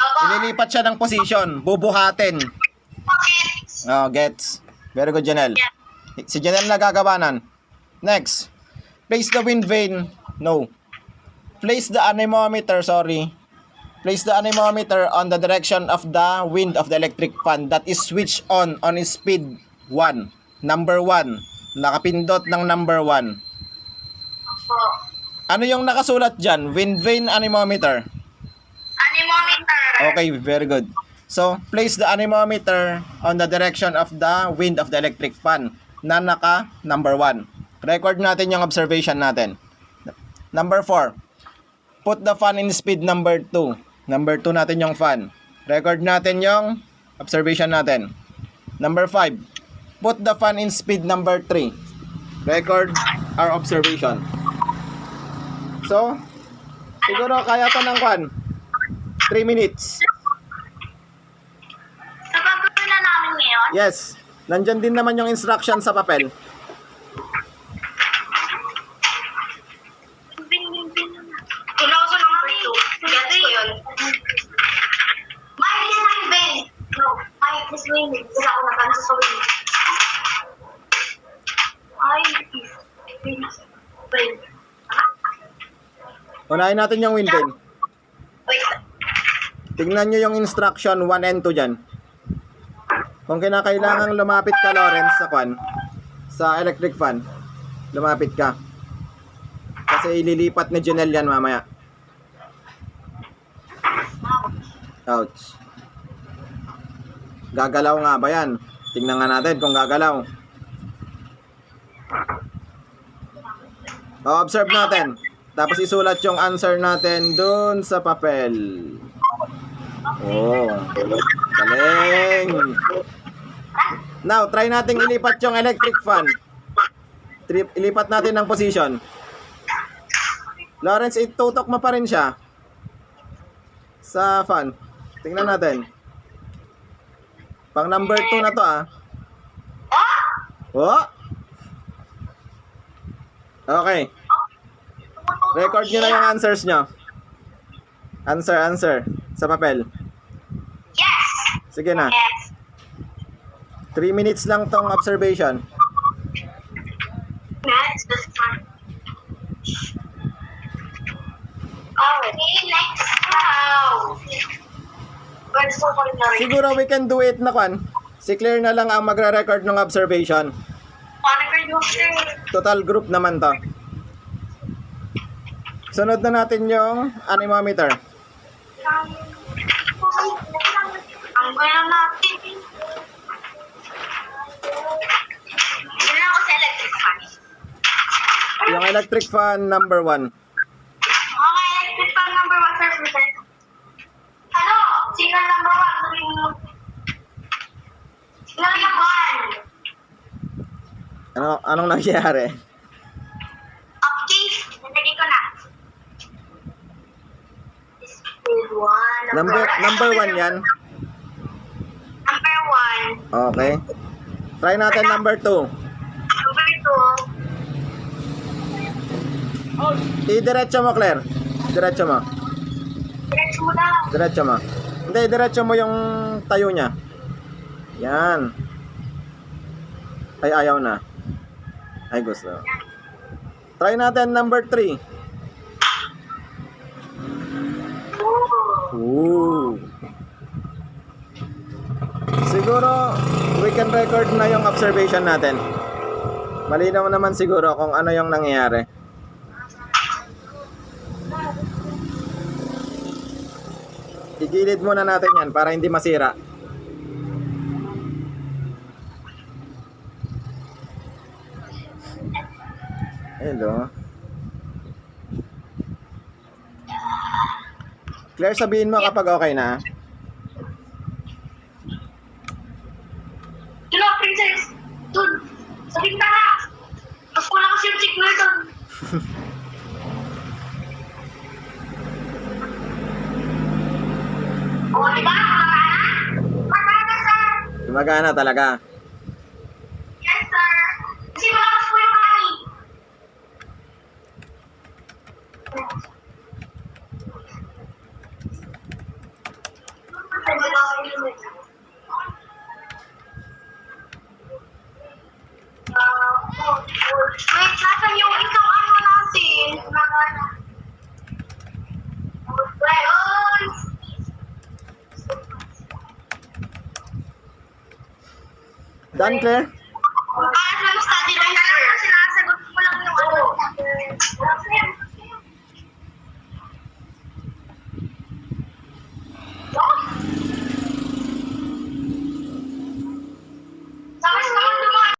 [SPEAKER 2] Aba,
[SPEAKER 1] Ililipat siya ng position. Bubuhatin.
[SPEAKER 2] bakit?
[SPEAKER 1] Oh, gets. Very good, Janelle.
[SPEAKER 2] Yeah.
[SPEAKER 1] Si Janelle nagagawanan. Next. Place the wind vane. No. Place the anemometer, sorry. Place the anemometer on the direction of the wind of the electric fan that is switched on speed 1. Number 1. Nakapindot ng number 1.
[SPEAKER 2] Po.
[SPEAKER 1] Ano yung nakasulat dyan? Wind vane anemometer.
[SPEAKER 2] Anemometer.
[SPEAKER 1] Okay, very good. So, place the anemometer on the direction of the wind of the electric fan na naka number 1. Record natin yung observation natin. Number 4. Put the fan in speed number 2. Number 2 natin yung fan. Record natin yung observation natin. Number 5. Put the fan in speed number 3. Record our observation. So, siguro kaya to ng fan. 3 minutes.
[SPEAKER 2] So, gagawin na namin ngayon?
[SPEAKER 1] Yes. Nandyan din naman yung instruction sa papel.
[SPEAKER 2] Wala ko sa number 2. Gets ko yun. Mine is my bin. No, mine is win. Kasi ako napansa sa win. I is win.
[SPEAKER 1] Unahin natin yung wind vane.
[SPEAKER 2] Wait.
[SPEAKER 1] Tingnan nyo yung instruction 1 and 2 dyan. Kung kinakailangang lumapit ka, Lawrence, sa fan, sa electric fan, lumapit ka. Kasi ililipat ni Janelle yan mamaya. Ouch. Gagalaw nga ba yan? Tingnan nga natin kung gagalaw. Observe natin. Tapos isulat yung answer natin dun sa papel. Oh, galing. Now, try nating ilipat yung electric fan. Ilipat natin ng position. Lawrence, itutok mo pa rin siya sa fan. Tingnan natin. Pang number 2 na to Oh! Okay. Record nyo na yung answers nyo. Answer. Sa papel.
[SPEAKER 2] Yes!
[SPEAKER 1] Sige na.
[SPEAKER 2] Yes.
[SPEAKER 1] 3 minutes lang tong observation.
[SPEAKER 2] That's the fun. Okay, next round. Gusto ko na rin.
[SPEAKER 1] Siguro we can do it na kwan. Si Claire na lang ang magre-record ng observation. Total group naman to. Sunod na natin yung anemometer.
[SPEAKER 2] Ang gano'n natin. Yun lang ako sa electric fan.
[SPEAKER 1] Yung electric fan number 1.
[SPEAKER 2] Okay, electric fan number 1, sir. Ano? Signal number 1. Sabihin mo. Signal number 1.
[SPEAKER 1] Anong nangyari?
[SPEAKER 2] Okay, nalagay ko na. Speed 1.
[SPEAKER 1] Number 1 yan.
[SPEAKER 2] Number 1.
[SPEAKER 1] Okay. Try natin number 2.
[SPEAKER 2] Number 2.
[SPEAKER 1] I-diretso mo, Claire. Diretso mo.
[SPEAKER 2] Diretso mo lang.
[SPEAKER 1] Diretso mo. Hindi, diretso mo yung tayo niya. Yan. Ay, ayaw na. Ay, gusto. Try natin number 3. Ooh. Siguro, we can record na yung observation natin. Malinaw naman siguro kung ano yung nangyayari. Igilid muna natin yan para hindi masira. Hello. Claire, sabihin mo kapag okay na.
[SPEAKER 2] Hello, princess. Dun. Sa bintana. Mas wala kasi yung signal dun. O, di ba? Magana, sir.
[SPEAKER 1] Gumagana talaga.
[SPEAKER 2] Yes, sir. Kasi malakas po yung hangin. Wait, nasan yung isang ano natin? Wait,
[SPEAKER 1] Done, Claire?
[SPEAKER 2] Para sa study lang sir. Sinasagot mo lang yung ano. Tapos naman dumaan.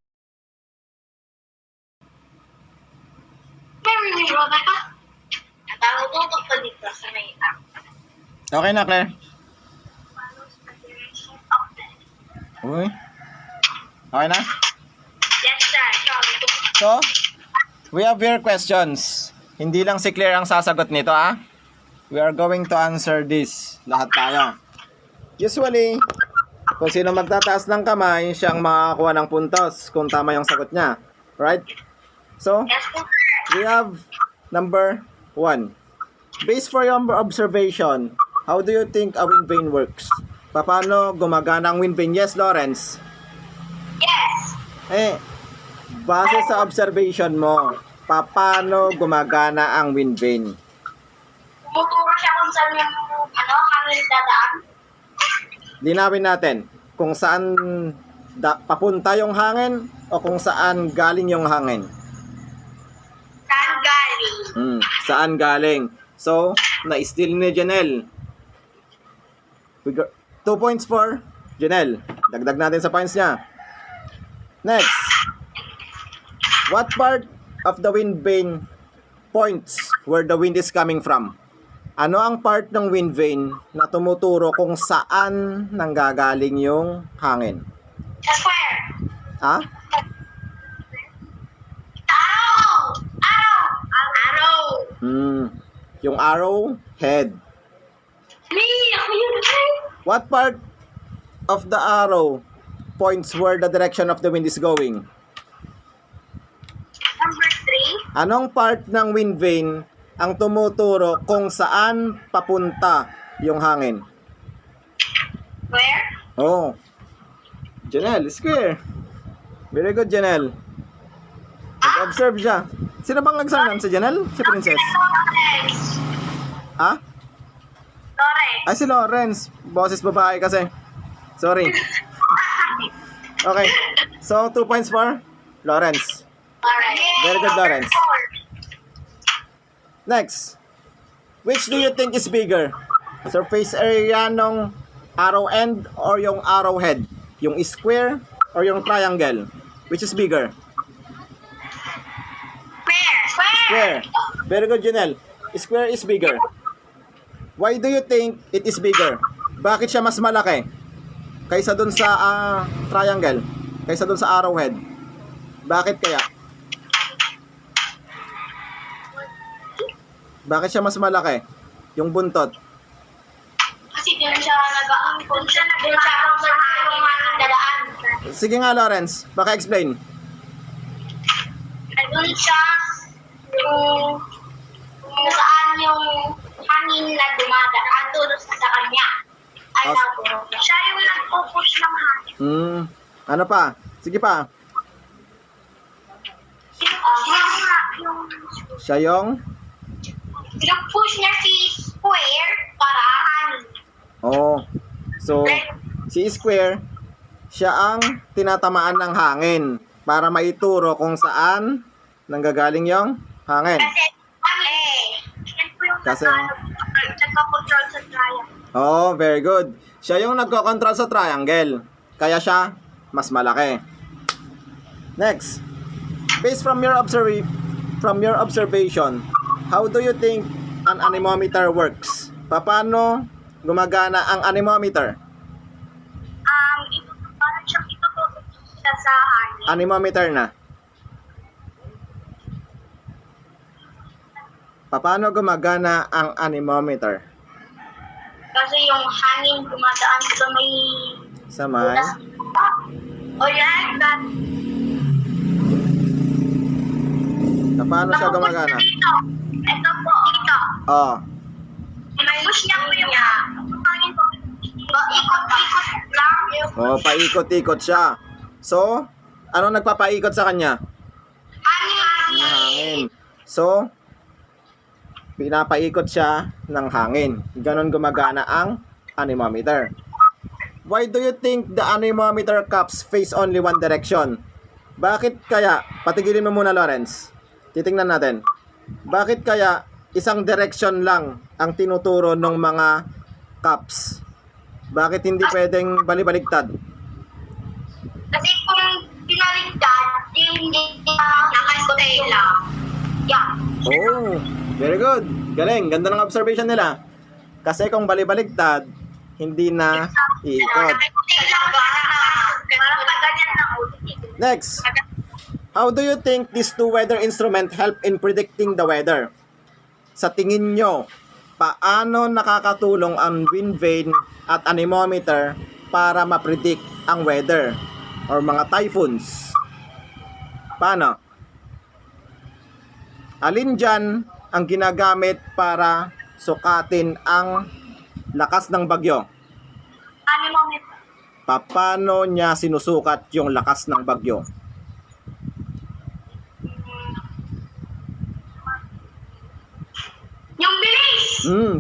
[SPEAKER 2] Meron ni Rebecca. At ang tutok pa dito sa may
[SPEAKER 1] Okay na, Claire? Uy. Okay na?
[SPEAKER 2] Yes, sir.
[SPEAKER 1] So, we have here questions. Hindi lang si Claire ang sasagot nito, ah. We are going to answer this. Lahat tayo. Usually, kung sino magtataas ng kamay, siyang makakuha ng puntos kung tama yung sagot niya. Right? So,
[SPEAKER 2] Yes, sir.
[SPEAKER 1] we have number 1. Based for your observation, how do you think a wind vane works? Paano gumagana ang wind vane? Yes, Lawrence.
[SPEAKER 2] Yes.
[SPEAKER 1] Base sa observation mo, paano gumagana ang wind vane?
[SPEAKER 2] Tumuturo siya kung saan yung hangin dadaan.
[SPEAKER 1] Linawin natin kung saan papunta yung hangin o kung saan galing yung hangin.
[SPEAKER 2] Saan galing?
[SPEAKER 1] Saan galing? So, na-steal ni Janelle. 2 points for Janelle. Dagdag natin sa points niya. Next. What part of the wind vane points where the wind is coming from? Ano ang part ng wind vane na tumuturo kung saan nanggagaling yung hangin?
[SPEAKER 2] Sa square.
[SPEAKER 1] Ha?
[SPEAKER 2] Arrow! Arrow! Arrow!
[SPEAKER 1] Yung arrow head.
[SPEAKER 2] Me! Ako yun.
[SPEAKER 1] What part of the arrow points where the direction of the wind is going?
[SPEAKER 2] Number 3.
[SPEAKER 1] Anong part ng wind vane ang tumuturo kung saan papunta yung hangin?
[SPEAKER 2] Where?
[SPEAKER 1] Oh. Janelle, square. Very good, Janelle. Nag-observe siya. Sino bang nagsanan? Si Janelle? Si Princess?
[SPEAKER 2] Lawrence.
[SPEAKER 1] Ha?
[SPEAKER 2] Lawrence.
[SPEAKER 1] Ay, si Lawrence. Boses babae kasi. Sorry. Okay. So, 2 points for Lawrence.
[SPEAKER 2] Alright.
[SPEAKER 1] Very good, Lawrence. Next. Which do you think is bigger? Surface area ng arrow end or yung arrow head? Yung square or yung triangle? Which is bigger?
[SPEAKER 2] Where?
[SPEAKER 1] Square. Very good, Janelle. Square is bigger. Why do you think it is bigger? Bakit siya mas malaki kaysa dun sa triangle? Kaysa dun sa arrowhead? Bakit kaya? Bakit siya mas malaki? Yung buntot.
[SPEAKER 2] Kasi doon siya nag-aangkon siya. Doon siya kung saan yung dadaan.
[SPEAKER 1] Sige nga, Lawrence. Baka explain.
[SPEAKER 2] Doon siya yung kung saan yung hangin na dumadaan doon sa kanya. Ay, siya yung nagpo-push ng hangin.
[SPEAKER 1] Ano pa? Sige pa.
[SPEAKER 2] Yung
[SPEAKER 1] Siya yung...
[SPEAKER 2] pinag-push niya si Square para hangin.
[SPEAKER 1] Oh. So, si Square, siya ang tinatamaan ng hangin para maituro kung saan nanggagaling yung hangin.
[SPEAKER 2] Kasi nagka-control sa triangle.
[SPEAKER 1] Oh, very good. Siya yung nagko-control sa triangle. Kaya siya mas malaki. Next. Based from your observation, how do you think an anemometer works? Paano gumagana ang anemometer?
[SPEAKER 2] Parang siyang itututok siya sa hangin.
[SPEAKER 1] Anemometer na. Paano gumagana ang anemometer?
[SPEAKER 2] Kasi yung hangin dumadaan sa may...
[SPEAKER 1] Sa may...
[SPEAKER 2] O like that.
[SPEAKER 1] Paano siya gumagana?
[SPEAKER 2] Dito. Ito po. Dito.
[SPEAKER 1] Oh.
[SPEAKER 2] Push niya po yung hangin po. Ikot-ikot lang.
[SPEAKER 1] Oh, paikot-ikot siya. So, ano nagpapaikot sa kanya?
[SPEAKER 2] Hangin.
[SPEAKER 1] Hangin. So, pinapaikot siya ng hangin. Ganon gumagana ang anemometer. Why do you think the anemometer cups face only one direction? Bakit kaya, patigilin mo muna Lawrence, titingnan natin. Bakit kaya isang direction lang ang tinuturo ng mga cups? Bakit hindi pwedeng balibaligtad?
[SPEAKER 2] Kasi kung pinaligtad, hindi nakastela. Yeah.
[SPEAKER 1] Oh, very good. Galing, ganda ng observation nila. Kasi kung balibaligtad, hindi na iikot. Next, how do you think these two weather instruments help in predicting the weather? Sa tingin nyo, paano nakakatulong ang wind vane at anemometer para ma-predict ang weather or mga typhoons? Paano? Alin dyan ang ginagamit para sukatin ang lakas ng bagyo?
[SPEAKER 2] Anemometer.
[SPEAKER 1] Paano niya sinusukat yung lakas ng bagyo?
[SPEAKER 2] Yung bilis!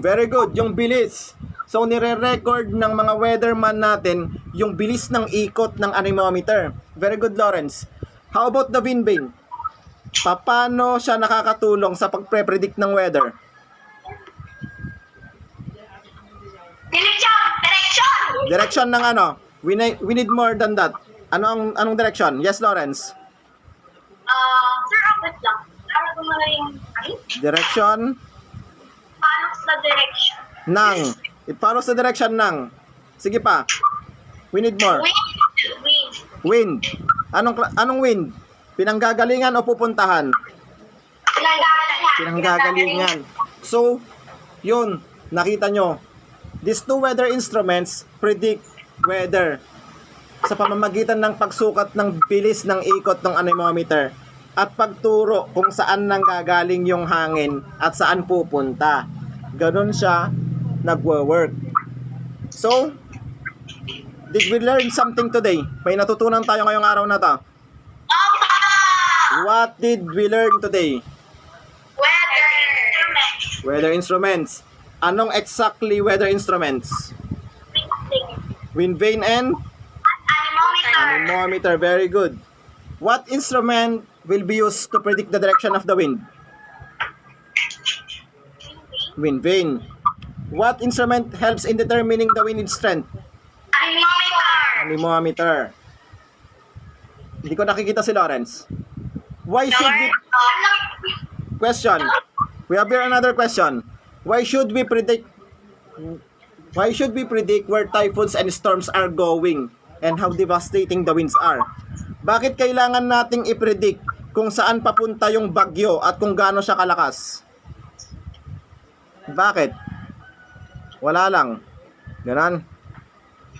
[SPEAKER 1] Very good, yung bilis. So nire-record ng mga weatherman natin yung bilis ng ikot ng anemometer. Very good, Lawrence. How about the wind vane? Paano siya nakakatulong sa pagpre-predict ng weather?
[SPEAKER 2] Direction!
[SPEAKER 1] Direction ng ano? We need more than that. Anong direction? Yes, Lawrence.
[SPEAKER 2] Sir, abot lang. Ano ko mga yung
[SPEAKER 1] Direction
[SPEAKER 2] follow sa direction.
[SPEAKER 1] ng. It follows the direction ng. Sige pa. We need more.
[SPEAKER 2] Wind.
[SPEAKER 1] Wind. Anong wind? Pinanggagalingan o pupuntahan? Pinanggagalingan. So, yun, nakita nyo. These two weather instruments predict weather sa pamamagitan ng pagsukat ng bilis ng ikot ng anemometer at pagturo kung saan nanggagaling yung hangin at saan pupunta. Ganun siya nagwo-work. So, did we learn something today? May natutunan tayo ngayong araw na to. What did we learn today?
[SPEAKER 2] Weather instrument.
[SPEAKER 1] Weather instruments. Anong exactly weather instruments? Wind vane and
[SPEAKER 2] Anemometer.
[SPEAKER 1] anemometer. Very good. What instrument will be used to predict the direction of the wind? Wind vane. What instrument helps in determining the wind strength?
[SPEAKER 2] Anemometer.
[SPEAKER 1] Anemometer. Hindi ko nakikita si Lawrence. Why should we... Question. We have here another question. Why should we predict where typhoons and storms are going and how devastating the winds are? Bakit kailangan nating i-predict kung saan papunta yung bagyo at kung gaano siya kalakas? Bakit? Wala lang. Ganon.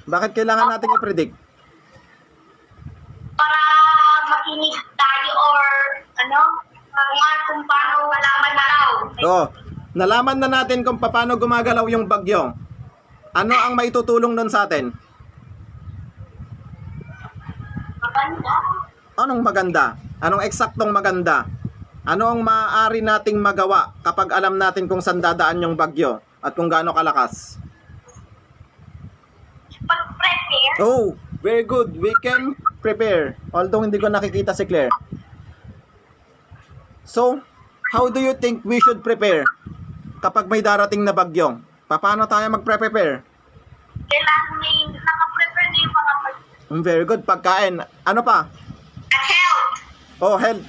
[SPEAKER 1] Bakit kailangan nating i-predict?
[SPEAKER 2] Para makinig tayo or kung paano malaman na raw.
[SPEAKER 1] Oh, nalaman na natin kung paano gumagalaw yung bagyo. Ano ang maitutulong nun sa atin?
[SPEAKER 2] Maganda.
[SPEAKER 1] Anong maganda? Anong eksaktong maganda? Ano ang maaari nating magawa kapag alam natin kung saan dadaan yung bagyo at kung gaano kalakas?
[SPEAKER 2] Pag-prepare.
[SPEAKER 1] Oh, very good. We can prepare. Although hindi ko nakikita si Claire. So, how do you think we should prepare kapag may darating na bagyo? Paano tayo mag-prepare?
[SPEAKER 2] Kailangan may nakaprepare na yung mga
[SPEAKER 1] Very good. Pagkain. Ano pa?
[SPEAKER 2] at health.
[SPEAKER 1] Oh, health.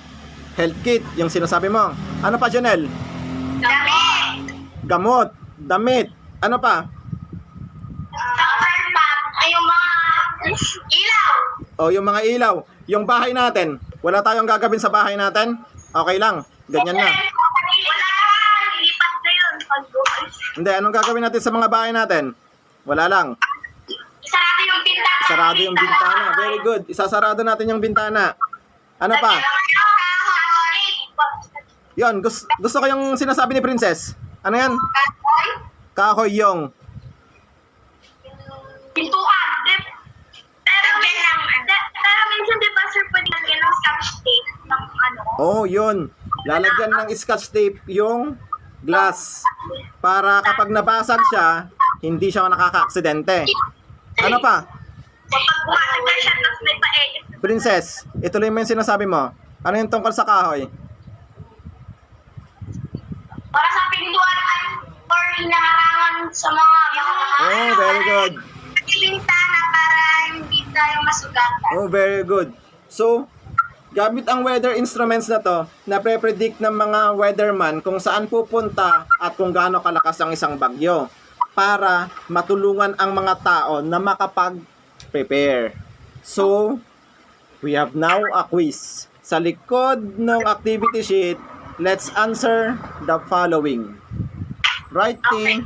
[SPEAKER 1] Health kit, yung sinasabi mo. Ano pa, Janelle?
[SPEAKER 2] Damit.
[SPEAKER 1] Gamot. Damit. Ano pa?
[SPEAKER 2] Power bank. Ay, yung mga ilaw.
[SPEAKER 1] Oh, yung mga ilaw. Yung bahay natin. Wala tayong gagawin sa bahay natin? Okay lang. Ganyan na.
[SPEAKER 2] Wala naman. Lilipat na yun.
[SPEAKER 1] Hindi, anong gagawin natin sa mga bahay natin? Wala lang.
[SPEAKER 2] Sarado yung bintana.
[SPEAKER 1] Sarado yung bintana. Very good. Isasarado natin yung bintana. Ano pa? Yon, gusto ko yung sinasabi ni Princess. Ano yan? Kahoy yung.
[SPEAKER 2] Pintuan. Pero minsan di ba sir pwede lagyan ng scotch tape ng ano?
[SPEAKER 1] Oh, yun. Lalagyan ng scotch tape yung glass. Para kapag nabasag siya, hindi siya nakaka-aksidente. Ano Ano pa?
[SPEAKER 2] Kapag bumatagal siya, tapos may pa-edit.
[SPEAKER 1] Princess, ituloy mo yung sinasabi mo. Ano yung tungkol sa kahoy?
[SPEAKER 2] Para sa pintuan or hinaharangan sa mga
[SPEAKER 1] Oh, very good.
[SPEAKER 2] bintana para hindi tayo masugatan.
[SPEAKER 1] Oh, very good. So, gamit ang weather instruments na to, na pre-predict ng mga weatherman kung saan pupunta at kung gaano kalakas ang isang bagyo para matulungan ang mga tao na makapag-prepare. So, we have now a quiz. Sa likod ng activity sheet, let's answer the following. Write T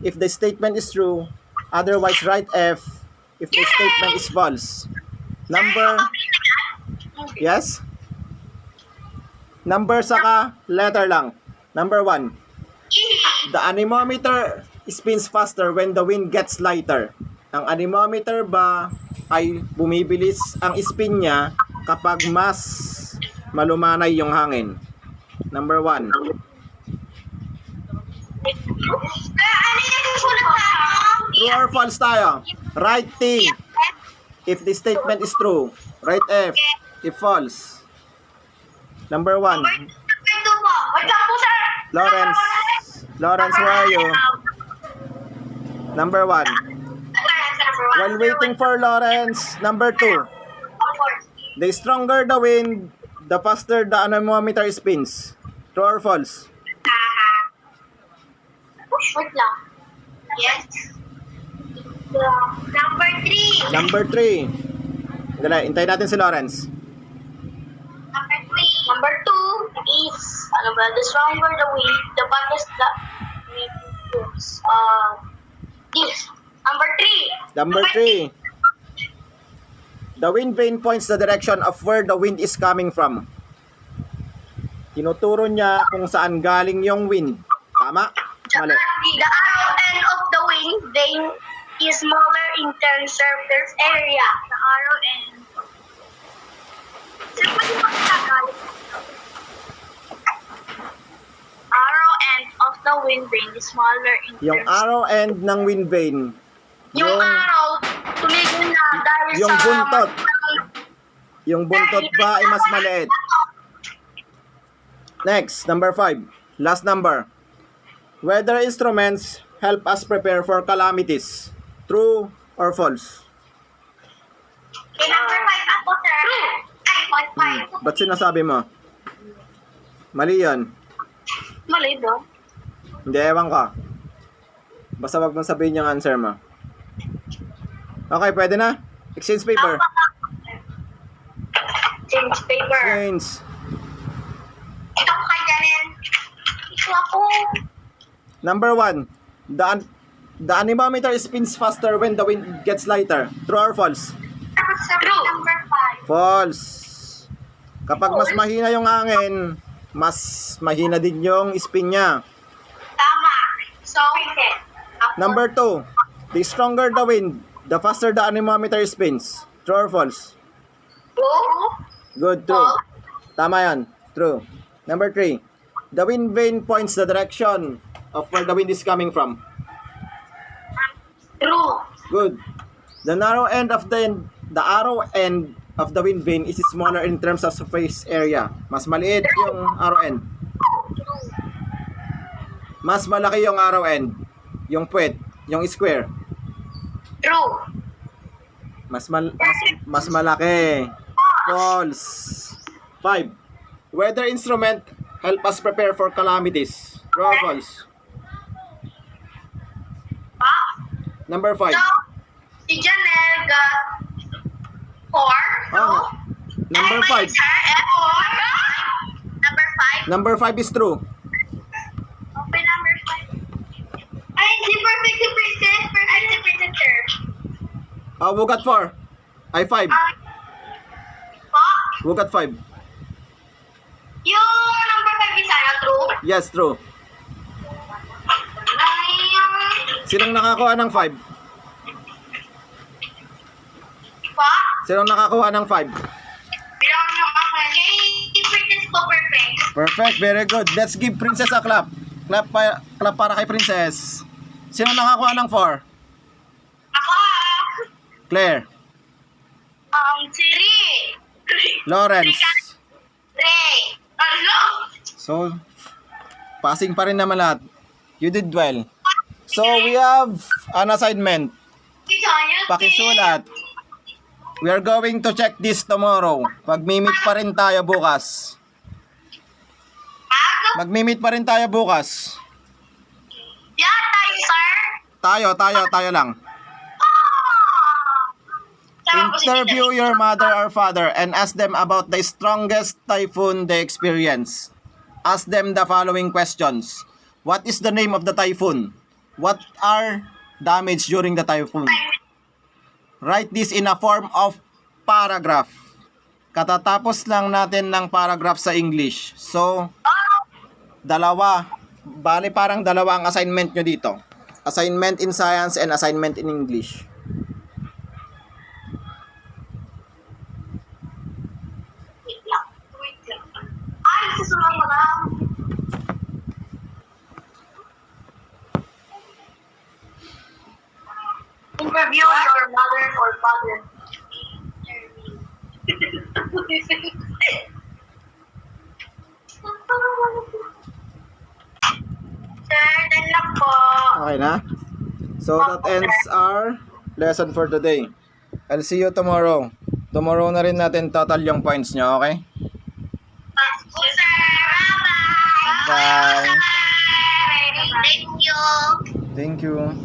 [SPEAKER 1] if the statement is true, otherwise write F if the statement is false. Number, yes? Number saka letter lang. Number 1. The anemometer spins faster when the wind gets lighter. Ang anemometer ba ay bumibilis ang spin niya kapag mas malumanay yung hangin? Number 1.
[SPEAKER 2] Ano yung sulat sa
[SPEAKER 1] True or false tayo? Write T if the statement is true. Write F if false. Number 1.
[SPEAKER 2] Ito po. Wait lang po, sir.
[SPEAKER 1] Lawrence. Lawrence, where are you? Number 1. While waiting for Lawrence, number 2. The stronger the wind, the faster the anemometer spins. True or false?
[SPEAKER 2] Wait lang. Yes. Number 3.
[SPEAKER 1] Number 3. Dala, hintayin natin si Lawrence.
[SPEAKER 2] Number 3. Number 2 is, ano ba, the stronger the wind, the faster the wind moves. This. Number 3.
[SPEAKER 1] Number 3. The wind vane points the direction of where the wind is coming from. Tinuturo niya kung saan galing yung wind. Tama? Mali.
[SPEAKER 2] The arrow end of the wind vane is smaller in terms surface area. The arrow end. Sir, pwede magtagal? Arrow end of the wind vane is smaller in
[SPEAKER 1] Yung
[SPEAKER 2] terms.
[SPEAKER 1] arrow end ng wind vane,
[SPEAKER 2] Yung arrow, tumigil na dahil
[SPEAKER 1] yung
[SPEAKER 2] sa...
[SPEAKER 1] buntot. Yung buntot ba ay mas maliit? Next, number 5. Last number. Weather instruments help us prepare for calamities. True or false?
[SPEAKER 2] Okay, number 5 ako, sir. True. Ay, point 5.
[SPEAKER 1] Ba't sinasabi mo? Mali yun.
[SPEAKER 2] Mali ba?
[SPEAKER 1] Hindi, ewan ka. Basta wag mong sabihin yung answer mo. Okay, pwede na? Exchange paper.
[SPEAKER 2] Change paper.
[SPEAKER 1] Exchange.
[SPEAKER 2] Ito ko kay Janel. Ito ako.
[SPEAKER 1] Number 1. The anemometer spins faster when the wind gets lighter. True or false?
[SPEAKER 2] True. Number 5.
[SPEAKER 1] False. Kapag mas mahina yung hangin, mas mahina din yung spin niya.
[SPEAKER 2] Tama. So,
[SPEAKER 1] Number 2. The stronger the wind, the faster the anemometer spins. True or false?
[SPEAKER 2] True.
[SPEAKER 1] Good, true. Tama yan. True. Number 3. The wind vane points the direction of where the wind is coming from.
[SPEAKER 2] True.
[SPEAKER 1] Good. The narrow end of the arrow end of the wind vane is smaller in terms of surface area. Mas maliit yung arrow end. Mas malaki yung arrow end. Yung puwet, yung square.
[SPEAKER 2] True.
[SPEAKER 1] Mas malaki. False. 5. Weather instrument help us prepare for calamities. True or false? Number 5.
[SPEAKER 2] So, si Janel got 4.
[SPEAKER 1] Ah, number 5.
[SPEAKER 2] Number 5.
[SPEAKER 1] Number 5 is true.
[SPEAKER 2] Okay, number 5. Ay, hindi perfect si Princess. Perfect si Princess, sir.
[SPEAKER 1] Who got 4? Ay, 5.
[SPEAKER 2] Po?
[SPEAKER 1] Who got 5?
[SPEAKER 2] Yung number 5 is ano, true?
[SPEAKER 1] Yes, true.
[SPEAKER 2] Ay,
[SPEAKER 1] Sinong nakakuha ng 5?
[SPEAKER 2] po?
[SPEAKER 1] Sinong nakakuha ng 5?
[SPEAKER 2] Bilang yung ako. Kay Princess po, perfect.
[SPEAKER 1] Perfect, very good. Let's give Princess a clap. Clap para kay Princess. Sino nakakuha ng 4?
[SPEAKER 2] Ako,
[SPEAKER 1] Claire.
[SPEAKER 2] Siri.
[SPEAKER 1] Lawrence.
[SPEAKER 2] Ray. Ano?
[SPEAKER 1] So, passing pa rin naman lahat. You did well. So, we have an assignment. Pakisulat. We are going to check this tomorrow. Magmi-meet pa rin tayo bukas. Magmi-meet pa rin tayo bukas.
[SPEAKER 2] Yeah, tayo, sir.
[SPEAKER 1] Tayo lang. Interview your mother or father and ask them about the strongest typhoon they experience. Ask them the following questions. What is the name of the typhoon? What are damage during the typhoon? Write this in a form of paragraph. Katatapos lang natin ng paragraph sa English. So, bali parang dalawa ang assignment nyo dito. Assignment in science and assignment in English.
[SPEAKER 2] Wait lang. Ay, susunod mo na. Interview your mother or father. Sir, done lang po.
[SPEAKER 1] Okay na? So, that ends our lesson for today. I'll see you tomorrow. Tomorrow na rin natin total yung points nyo, okay?
[SPEAKER 2] Sir, bye-bye.
[SPEAKER 1] Bye.
[SPEAKER 2] Thank you.
[SPEAKER 1] Thank you.